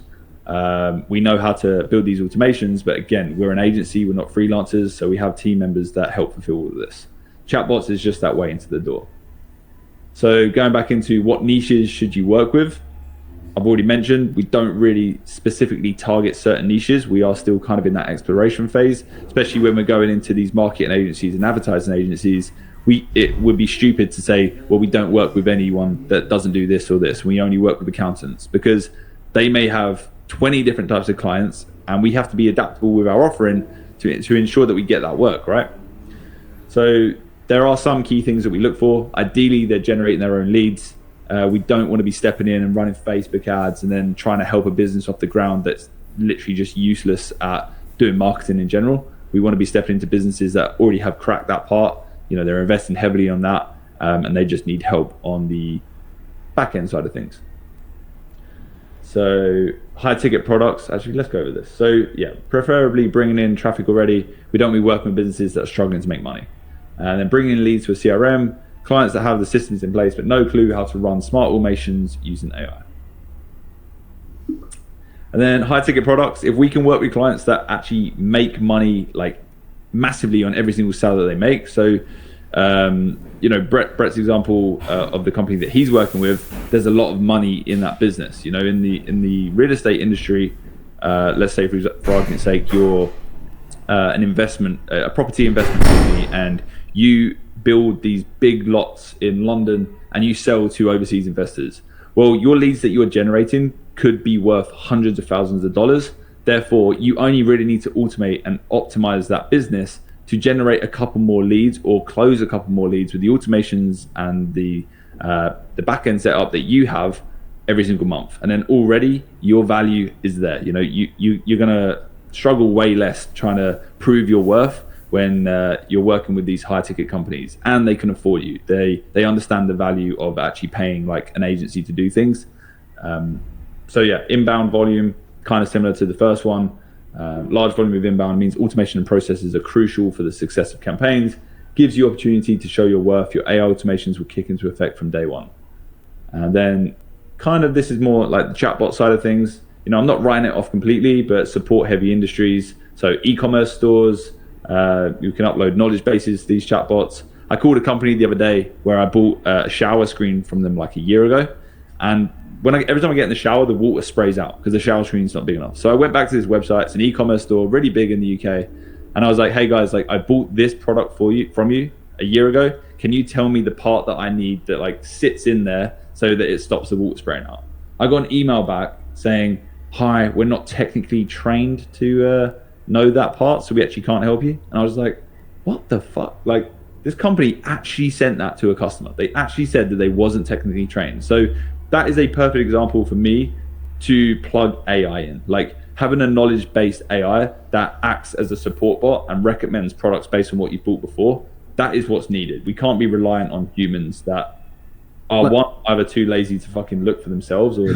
We know how to build these automations, but again, we're an agency. We're not freelancers, so we have team members that help fulfill all of this. Chatbots is just that way into the door. So going back into what niches should you work with, I've already mentioned we don't really specifically target certain niches. We are still kind of in that exploration phase, especially when we're going into these marketing agencies and advertising agencies. it would be stupid to say, well, we don't work with anyone that doesn't do this or this. We only work with accountants, because they may have 20 different types of clients, and we have to be adaptable with our offering to ensure that we get that work, right? So there are some key things that we look for. Ideally, they're generating their own leads. We don't want to be stepping in and running Facebook ads and then trying to help a business off the ground that's literally just useless at doing marketing in general. We want to be stepping into businesses that already have cracked that part. They're investing heavily on that, and they just need help on the back end side of things. So high ticket products, actually, let's go over this. So yeah, preferably bringing in traffic already. We don't be working with businesses that are struggling to make money. And then bringing in leads to a CRM, clients that have the systems in place but no clue how to run smart automations using AI. And then high ticket products, if we can work with clients that actually make money like massively on every single sale that they make. So Brett's example of the company that he's working with, there's a lot of money in that business. In the real estate industry, let's say for argument's sake, you're a property investment company, and you build these big lots in London and you sell to overseas investors. Well, your leads that you're generating could be worth hundreds of thousands of dollars. Therefore, you only really need to automate and optimize that business to generate a couple more leads or close a couple more leads with the automations and the back end setup that you have every single month. And then already your value is there. You're gonna struggle way less trying to prove your worth when you're working with these high ticket companies, and they can afford you. They understand the value of actually paying like an agency to do things. So yeah, inbound volume, kind of similar to the first one. Large volume of inbound means automation and processes are crucial for the success of campaigns. Gives you opportunity to show your worth. Your AI automations will kick into effect from day one. And then kind of this is more like the chatbot side of things. I'm not writing it off completely, but support heavy industries. So e-commerce stores, you can upload knowledge bases to these chatbots. I called a company the other day where I bought a shower screen from them like a year ago. And every time I get in the shower, the water sprays out because the shower screen's not big enough. So I went back to this website. It's an e-commerce store, really big in the UK. And I was like, hey guys, like I bought this product from you a year ago. Can you tell me the part that I need that like sits in there so that it stops the water spraying out? I got an email back saying, hi, we're not technically trained to know that part, so we actually can't help you. And I was like, what the fuck? Like, this company actually sent that to a customer. They actually said that they wasn't technically trained. So that is a perfect example for me to plug AI in. Like having a knowledge-based AI that acts as a support bot and recommends products based on what you've bought before, that is what's needed. We can't be reliant on humans that are either too lazy to fucking look for themselves or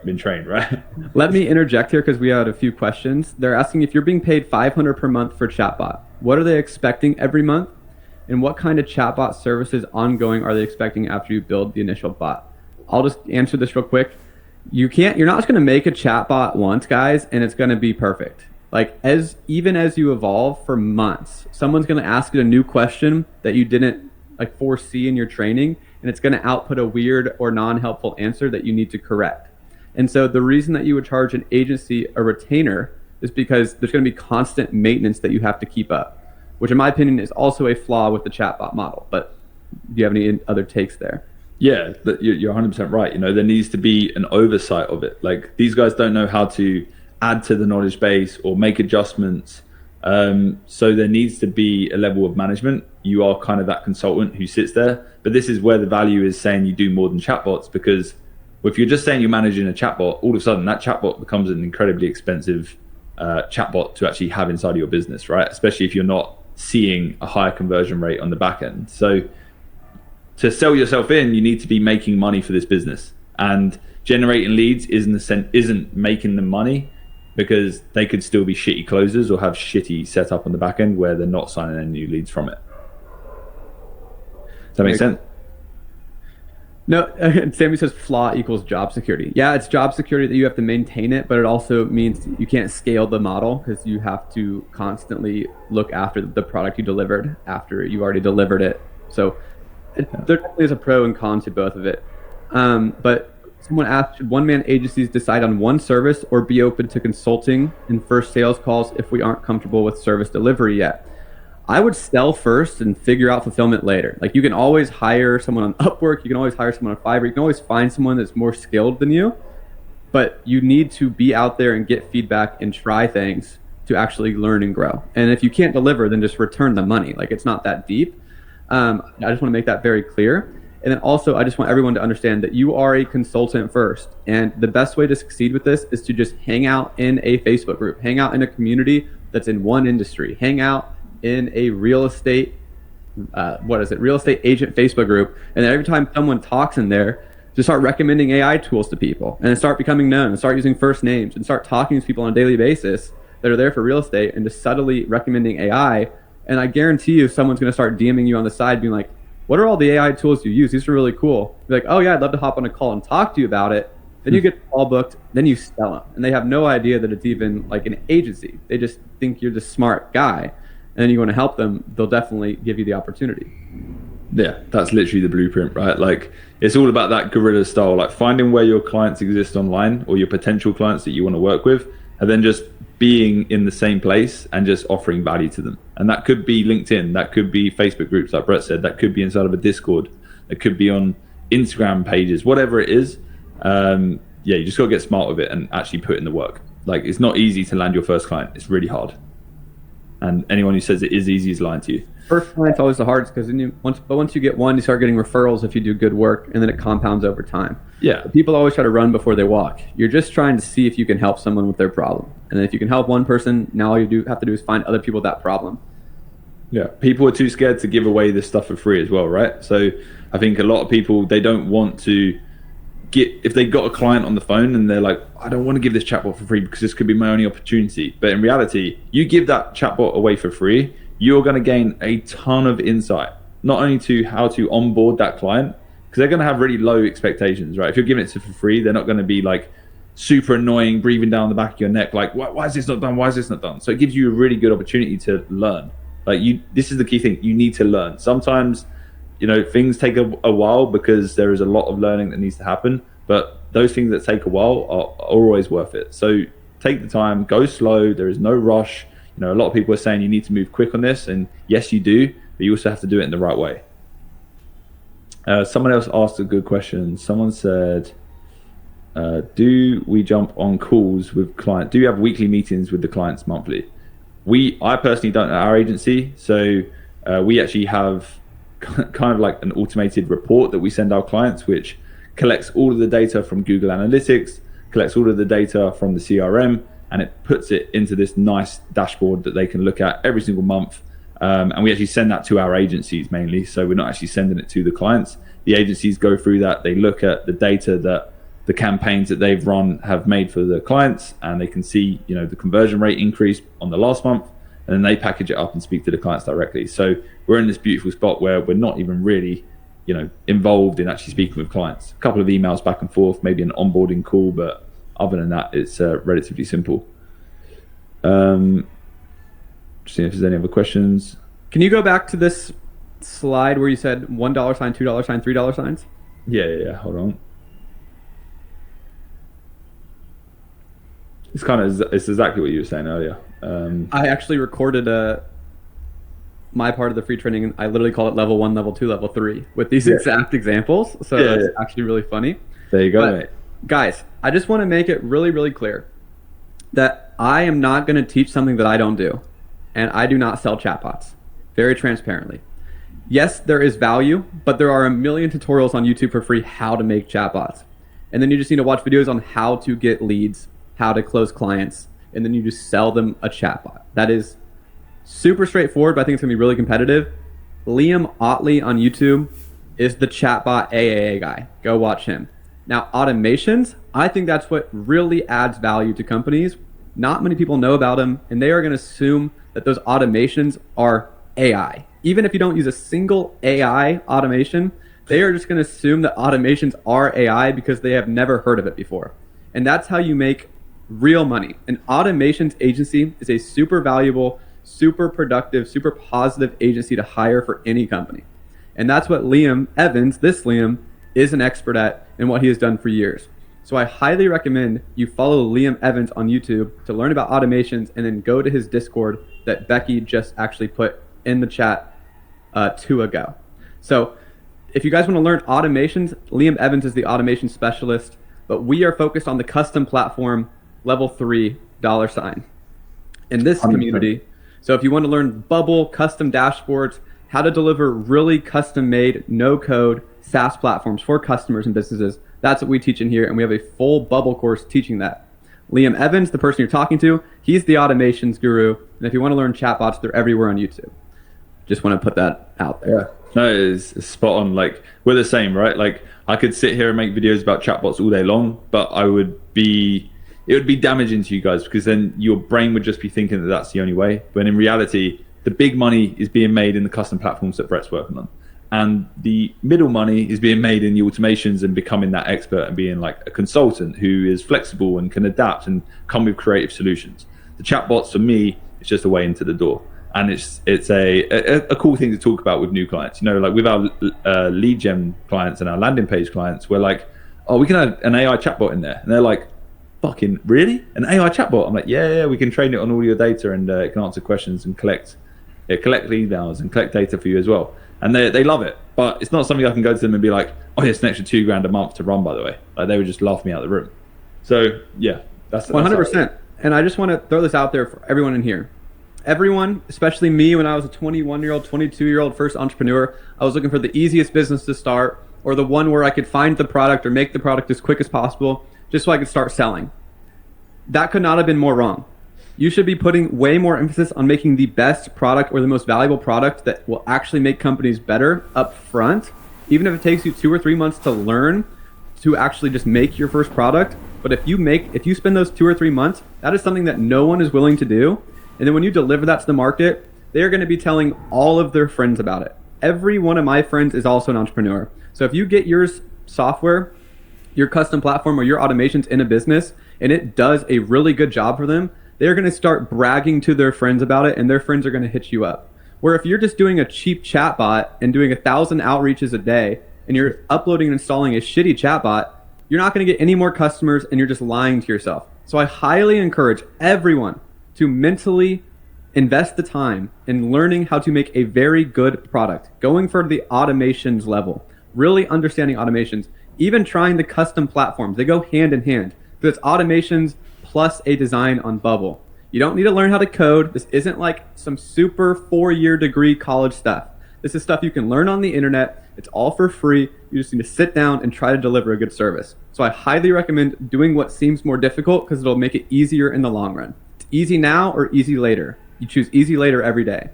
been trained, right? Let me interject here because we had a few questions. They're asking if you're being paid $500 per month for chatbot, what are they expecting every month? And what kind of chatbot services ongoing are they expecting after you build the initial bot? I'll just answer this real quick. You're not just going to make a chatbot once, guys, and it's going to be perfect. Like even as you evolve for months, someone's going to ask you a new question that you didn't like foresee in your training, and it's going to output a weird or non-helpful answer that you need to correct. And so the reason that you would charge an agency a retainer is because there's going to be constant maintenance that you have to keep up, which in my opinion is also a flaw with the chatbot model. But do you have any other takes there? Yeah, you're 100% right. There needs to be an oversight of it. Like these guys don't know how to add to the knowledge base or make adjustments. So there needs to be a level of management. You are kind of that consultant who sits there. But this is where the value is saying you do more than chatbots, because if you're just saying you're managing a chatbot, all of a sudden that chatbot becomes an incredibly expensive chatbot to actually have inside of your business, right? Especially if you're not seeing a higher conversion rate on the back end. So to sell yourself in, you need to be making money for this business, and generating leads isn't making them money, because they could still be shitty closers or have shitty setup on the back end where they're not signing any new leads from it. Does that make sense? No, Sammy says flaw equals job security. Yeah, it's job security that you have to maintain it, but it also means you can't scale the model because you have to constantly look after the product you delivered after you already delivered it. So there definitely is a pro and con to both of it. But someone asked, should one-man agencies decide on one service or be open to consulting in first sales calls if we aren't comfortable with service delivery yet? I would sell first and figure out fulfillment later. Like you can always hire someone on Upwork, you can always hire someone on Fiverr, you can always find someone that's more skilled than you, but you need to be out there and get feedback and try things to actually learn and grow. And if you can't deliver, then just return the money. Like it's not that deep. I just want to make that very clear. And then also, I just want everyone to understand that you are a consultant first. And the best way to succeed with this is to just hang out in a Facebook group, hang out in a community that's in one industry, hang out in a real estate agent Facebook group. And then every time someone talks in there, just start recommending AI tools to people and then start becoming known and start using first names and start talking to people on a daily basis that are there for real estate and just subtly recommending AI. And I guarantee you someone's going to start DMing you on the side being like, what are all the AI tools you use? These are really cool. Be like, oh yeah, I'd love to hop on a call and talk to you about it. Then you get all booked, then you sell them. And they have no idea that it's even like an agency. They just think you're the smart guy. And then you want to help them, they'll definitely give you the opportunity. Yeah, that's literally the blueprint, right? Like it's all about that guerrilla style, like finding where your clients exist online or your potential clients that you want to work with, and then just being in the same place and just offering value to them. And that could be LinkedIn, that could be Facebook groups like Brett said, that could be inside of a Discord, that could be on Instagram pages, whatever it is. Yeah, you just got to get smart with it and actually put in the work. Like it's not easy to land your first client, it's really hard. And anyone who says it is easy is lying to you. First client's always the hardest because once you get one, you start getting referrals if you do good work, and then it compounds over time. Yeah. But people always try to run before they walk. You're just trying to see if you can help someone with their problem. And then if you can help one person, now all you have to do is find other people with that problem. Yeah. People are too scared to give away this stuff for free as well, right? So I think a lot of people, they don't want to if they got a client on the phone and they're like, I don't want to give this chatbot for free because this could be my only opportunity. But in reality, you give that chatbot away for free, you're going to gain a ton of insight, not only to how to onboard that client, because they're going to have really low expectations, right? If you're giving it for free, they're not going to be like super annoying, breathing down the back of your neck, like, why is this not done? Why is this not done? So it gives you a really good opportunity to learn. Like this is the key thing. You need to learn. Sometimes, things take a while because there is a lot of learning that needs to happen, but those things that take a while are always worth it. So take the time, go slow. There is no rush. A lot of people are saying you need to move quick on this, and yes, you do, but you also have to do it in the right way. Someone else asked a good question. Someone said, do we jump on calls with clients? Do you have weekly meetings with the clients monthly? I personally don't at our agency. So we actually have kind of like an automated report that we send our clients, which collects all of the data from Google Analytics, collects all of the data from the CRM, and it puts it into this nice dashboard that they can look at every single month. And we actually send that to our agencies mainly. So we're not actually sending it to the clients. The agencies go through that. They look at the data that the campaigns that they've run have made for the clients, and they can see, the conversion rate increase on the last month, and then they package it up and speak to the clients directly. So we're in this beautiful spot where we're not even really, involved in actually speaking with clients. A couple of emails back and forth, maybe an onboarding call, but other than that, it's relatively simple. Just seeing if there's any other questions. Can you go back to this slide where you said $1 sign, $2 sign, $3 signs? Yeah. Hold on. It's exactly what you were saying earlier. I actually recorded my part of the free training. I literally call it level 1, level 2, level 3 with these exact examples. So it's actually really funny. There you go, mate. Guys, I just want to make it really, really clear that I am not going to teach something that I don't do. And I do not sell chatbots. Very transparently. Yes, there is value, but there are a million tutorials on YouTube for free how to make chatbots. And then you just need to watch videos on how to get leads, how to close clients, and then you just sell them a chatbot. That is super straightforward, but I think it's going to be really competitive. Liam Otley on YouTube is the chatbot AAA guy. Go watch him. Now, automations, I think that's what really adds value to companies. Not many people know about them, and they are going to assume that those automations are AI. Even if you don't use a single AI automation, they are just going to assume that automations are AI because they have never heard of it before. And that's how you make real money. An automations agency is a super valuable, super productive, super positive agency to hire for any company. And that's what Liam Evans, this Liam, is an expert at and what he has done for years. So I highly recommend you follow Liam Evans on YouTube to learn about automations, and then go to his Discord that Becky just actually put in the chat 2 ago. So if you guys want to learn automations, Liam Evans is the automation specialist, but we are focused on the custom platform level 3 $sign in this 100%. community. So if you want to learn Bubble, custom dashboards, how to deliver really custom made, no code SaaS platforms for customers and businesses, that's what we teach in here. And we have a full Bubble course teaching that. Liam Evans, the person you're talking to, he's the automations guru. And if you want to learn chatbots, they're everywhere on YouTube. Just want to put that out there. Yeah. No, it's spot on. Like, we're the same, right? Like, I could sit here and make videos about chatbots all day long, but it would be damaging to you guys, because then your brain would just be thinking that that's the only way. When in reality, the big money is being made in the custom platforms that Brett's working on. And the middle money is being made in the automations and becoming that expert and being like a consultant who is flexible and can adapt and come with creative solutions. The chatbots, for me, it's just a way into the door. And it's a cool thing to talk about with new clients. You know, like with our lead gen clients and our landing page clients, we're like, oh, we can add an AI chatbot in there. And they're like, fucking really? An AI chatbot? I'm like, yeah, we can train it on all your data, and it can answer questions and collect emails and collect data for you as well. And they love it. But it's not something I can go to them and be like, oh, it's an extra $2,000 a month to run, by the way. Like, they would just laugh me out of the room. So yeah, that's 100%. And I just want to throw this out there for everyone in here. Everyone, especially me, when I was a 21-year-old, 22-year-old first entrepreneur, I was looking for the easiest business to start, or the one where I could find the product or make the product as quick as possible, just so I could start selling. That could not have been more wrong. You should be putting way more emphasis on making the best product or the most valuable product that will actually make companies better up front, even if it takes you 2 or 3 months to learn to actually just make your first product. But if you spend those 2 or 3 months, that is something that no one is willing to do. And then when you deliver that to the market, they're going to be telling all of their friends about it. Every one of my friends is also an entrepreneur. So if you get your software, your custom platform, or your automations in a business, and it does a really good job for them, they're going to start bragging to their friends about it, and their friends are going to hit you up. Where if you're just doing a cheap chatbot and doing 1,000 outreaches a day, and you're uploading and installing a shitty chatbot, you're not going to get any more customers, and you're just lying to yourself. So I highly encourage everyone to mentally invest the time in learning how to make a very good product, going for the automations level, really understanding automations, even trying the custom platforms. They go hand in hand. So it's automations plus a design on Bubble. You don't need to learn how to code. This isn't like some super 4-year degree college stuff. This is stuff you can learn on the internet. It's all for free. You just need to sit down and try to deliver a good service. So I highly recommend doing what seems more difficult, because it'll make it easier in the long run. It's easy now or easy later. You choose easy later every day.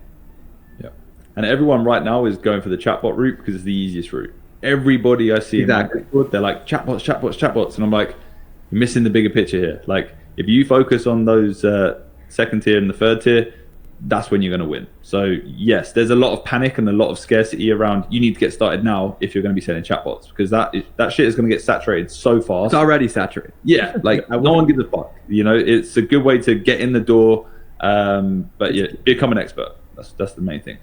Yeah. And everyone right now is going for the chatbot route because it's the easiest route. Everybody I see Exactly. in my Discord, they're like, chatbots. And I'm like, you're missing the bigger picture here. Like, if you focus on those second tier and the third tier, that's when you're going to win. So yes, there's a lot of panic and a lot of scarcity around. You need to get started now if you're going to be selling chatbots, because that shit is going to get saturated so fast. It's already saturated. Yeah, like no one gives a fuck. You know, it's a good way to get in the door, but yeah, become an expert. That's the main thing.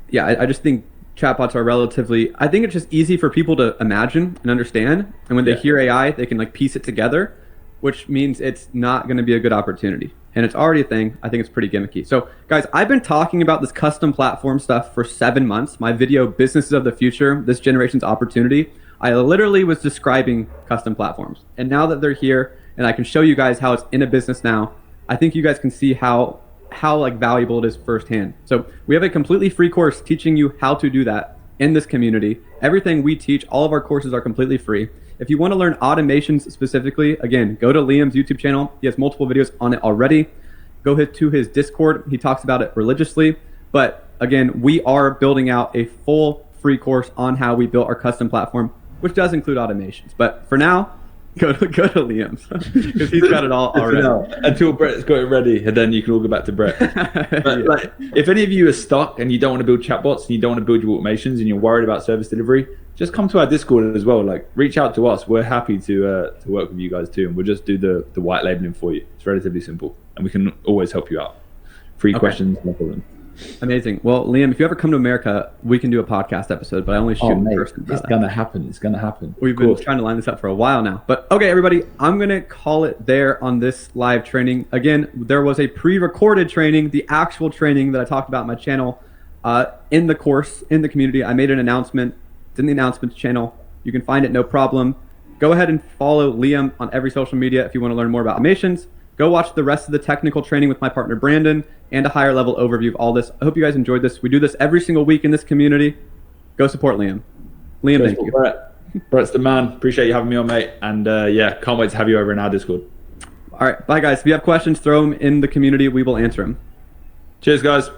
Yeah, I just think chatbots are relatively, I think it's just easy for people to imagine and understand. And when they hear AI, they can like piece it together, which means it's not going to be a good opportunity. And it's already a thing. I think it's pretty gimmicky. So guys, I've been talking about this custom platform stuff for 7 months. My video, Businesses of the Future, This Generation's Opportunity, I literally was describing custom platforms. And now that they're here and I can show you guys how it's in a business now, I think you guys can see how like valuable it is firsthand. So we have a completely free course teaching you how to do that in this community. Everything we teach, all of our courses are completely free. If you want to learn automations specifically, again, go to Liam's YouTube channel. He has multiple videos on it already. Go to his Discord. He talks about it religiously. But again, we are building out a full free course on how we built our custom platform, which does include automations. But for now, go to Liam's, because he's got it all already. Until Brett's got it ready, and then you can all go back to Brett. But Yeah. like, if any of you are stuck and you don't want to build chatbots and you don't want to build your automations and you're worried about service delivery, just come to our Discord as well. Like, reach out to us. We're happy to work with you guys too, and we'll just do the white labeling for you. It's relatively simple, and we can always help you out. Free questions, no problem. Amazing. Well, Liam, if you ever come to America, we can do a podcast episode, but I only shoot Oh, in mate, person. it's gonna happen. It's gonna happen. We've Of been course. trying to line this up for a while now. But okay, everybody, I'm going to call it there on this live training. Again, there was a pre-recorded training, the actual training that I talked about on my channel, in the course, in the community. I made an announcement. It's in the announcements channel. You can find it, no problem. Go ahead and follow Liam on every social media if you want to learn more about automations. Go watch the rest of the technical training with my partner Brandon and a higher level overview of all this. I hope you guys enjoyed this. We do this every single week in this community. Go support Liam. Liam, thank you. Brett's the man. Appreciate you having me on, mate. And yeah, can't wait to have you over in our Discord. All right, bye guys. If you have questions, throw them in the community. We will answer them. Cheers, guys.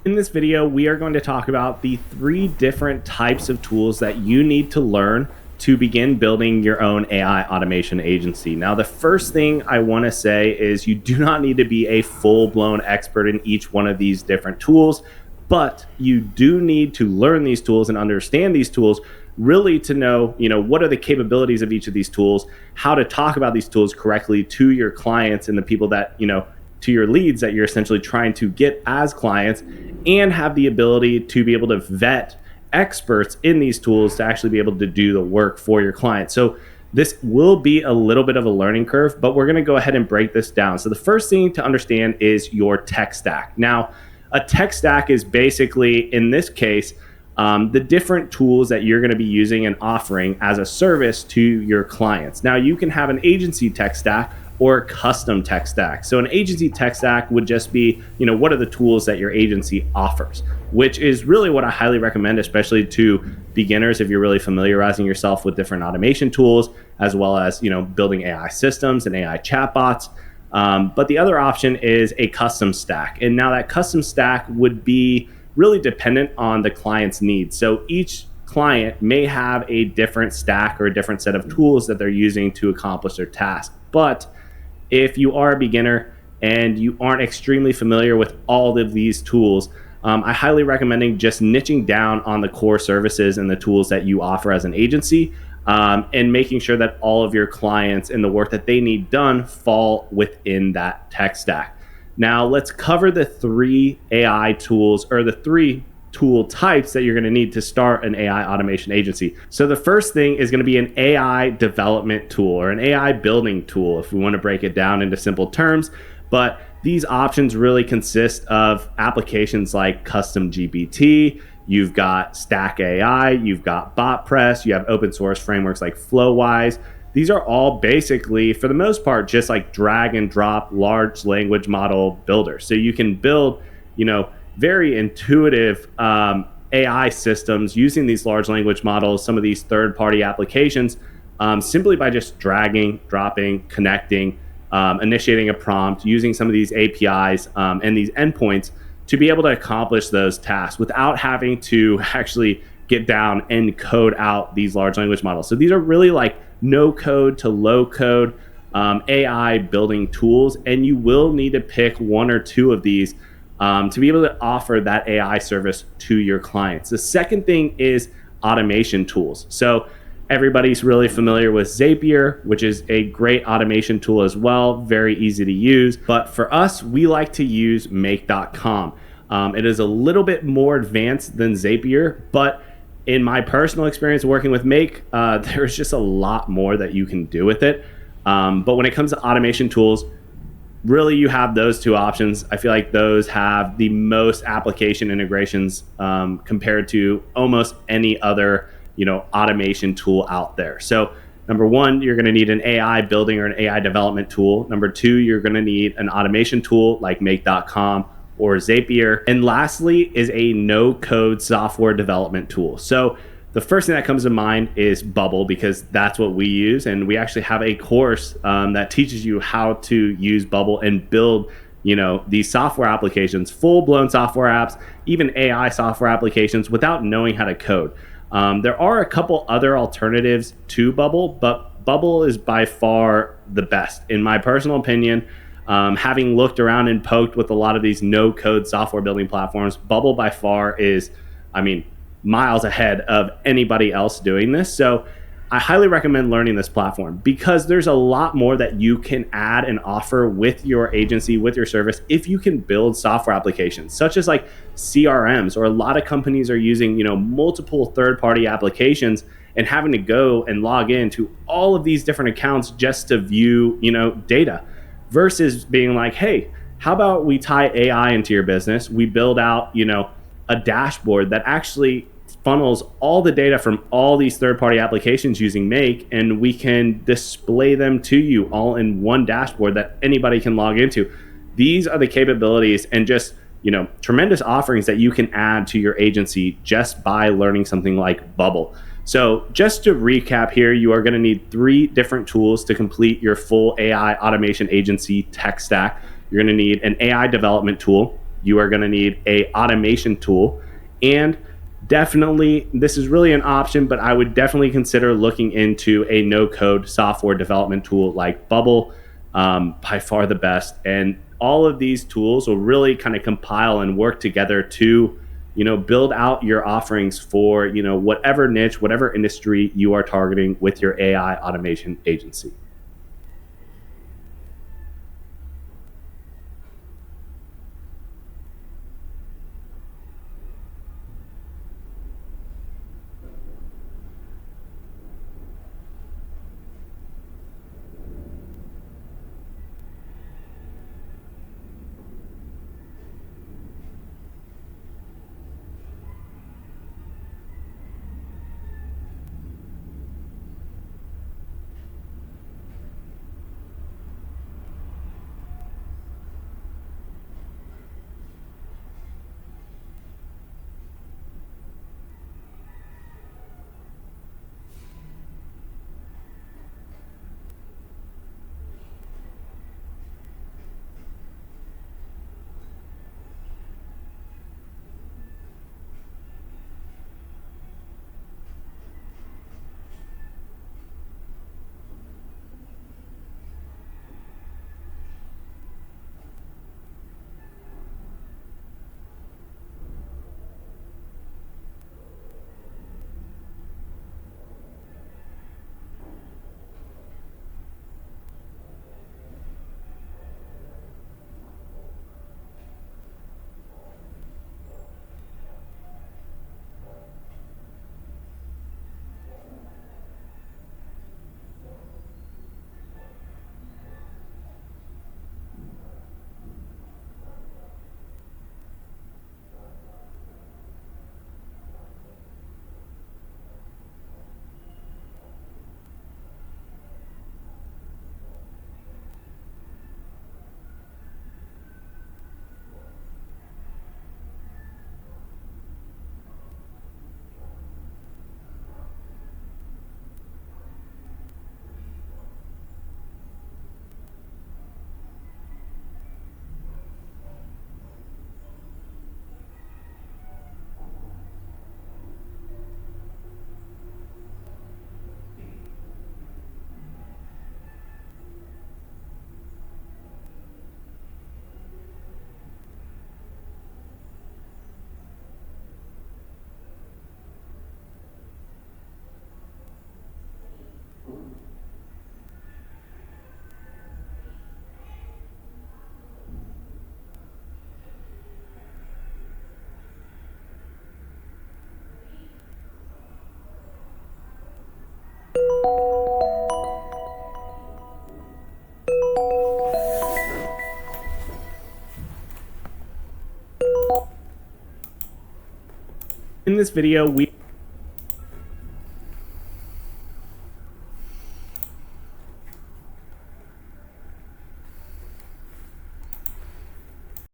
In this video, we are going to talk about the 3 different types of tools that you need to learn to begin building your own AI automation agency. Now, the first thing I want to say is you do not need to be a full-blown expert in each one of these different tools, but you do need to learn these tools and understand these tools really to know, what are the capabilities of each of these tools, how to talk about these tools correctly to your clients and the people that, to your leads that you're essentially trying to get as clients, and have the ability to be able to vet experts in these tools to actually be able to do the work for your clients. So this will be a little bit of a learning curve, but we're going to go ahead and break this down. So the first thing to understand is your tech stack. Now, a tech stack is basically, in this case, the different tools that you're going to be using and offering as a service to your clients. Now, you can have an agency tech stack or custom tech stack. So an agency tech stack would just be, what are the tools that your agency offers, which is really what I highly recommend, especially to beginners if you're really familiarizing yourself with different automation tools, as well as, building AI systems and AI chatbots. But the other option is a custom stack. And now that custom stack would be really dependent on the client's needs. So each client may have a different stack or a different set of tools that they're using to accomplish their task. But if you are a beginner and you aren't extremely familiar with all of these tools, I highly recommend just niching down on the core services and the tools that you offer as an agency, and making sure that all of your clients and the work that they need done fall within that tech stack. Now, let's cover the 3 AI tools, or the 3 tool types that you're going to need to start an AI automation agency. So the first thing is going to be an AI development tool, or an AI building tool, if we want to break it down into simple terms. But these options really consist of applications like custom GPT, you've got Stack AI, you've got BotPress, you have open source frameworks like Flowise. These are all basically, for the most part, just like drag and drop large language model builders. So you can build, very intuitive AI systems using these large language models, some of these third-party applications, simply by just dragging, dropping, connecting, initiating a prompt, using some of these APIs and these endpoints to be able to accomplish those tasks without having to actually get down and code out these large language models. So these are really like no code to low code AI building tools, and you will need to pick 1 or 2 of these to be able to offer that AI service to your clients. The second thing is automation tools. So everybody's really familiar with Zapier, which is a great automation tool as well, very easy to use. But for us, we like to use make.com. It is a little bit more advanced than Zapier, but in my personal experience working with Make, there's just a lot more that you can do with it. But when it comes to automation tools, really you have those 2 options. I feel like those have the most application integrations compared to almost any other automation tool out there. So number 1, you're going to need an AI building or an AI development tool. Number 2, you're going to need an automation tool like make.com or Zapier. And lastly is a no-code software development tool. So the first thing that comes to mind is Bubble, because that's what we use. And we actually have a course that teaches you how to use Bubble and build these software applications, full-blown software apps, even AI software applications without knowing how to code. There are a couple other alternatives to Bubble, but Bubble is by far the best, in my personal opinion. Having looked around and poked with a lot of these no-code software building platforms, Bubble by far is, miles ahead of anybody else doing this. So I highly recommend learning this platform, because there's a lot more that you can add and offer with your agency, with your service, if you can build software applications, such as like CRMs, or a lot of companies are using, multiple third-party applications and having to go and log into all of these different accounts just to view, data, versus being like, hey, how about we tie AI into your business? We build out, a dashboard that actually funnels all the data from all these third-party applications using Make, and we can display them to you all in one dashboard that anybody can log into. These are the capabilities and just, tremendous offerings that you can add to your agency just by learning something like Bubble. So just to recap here, you are going to need 3 different tools to complete your full AI automation agency tech stack. You're going to need an AI development tool. You are going to need a automation tool, and definitely, this is really an option, but I would definitely consider looking into a no-code software development tool like Bubble, by far the best. And all of these tools will really kind of compile and work together to, build out your offerings for, whatever niche, whatever industry you are targeting with your AI automation agency. In this video, we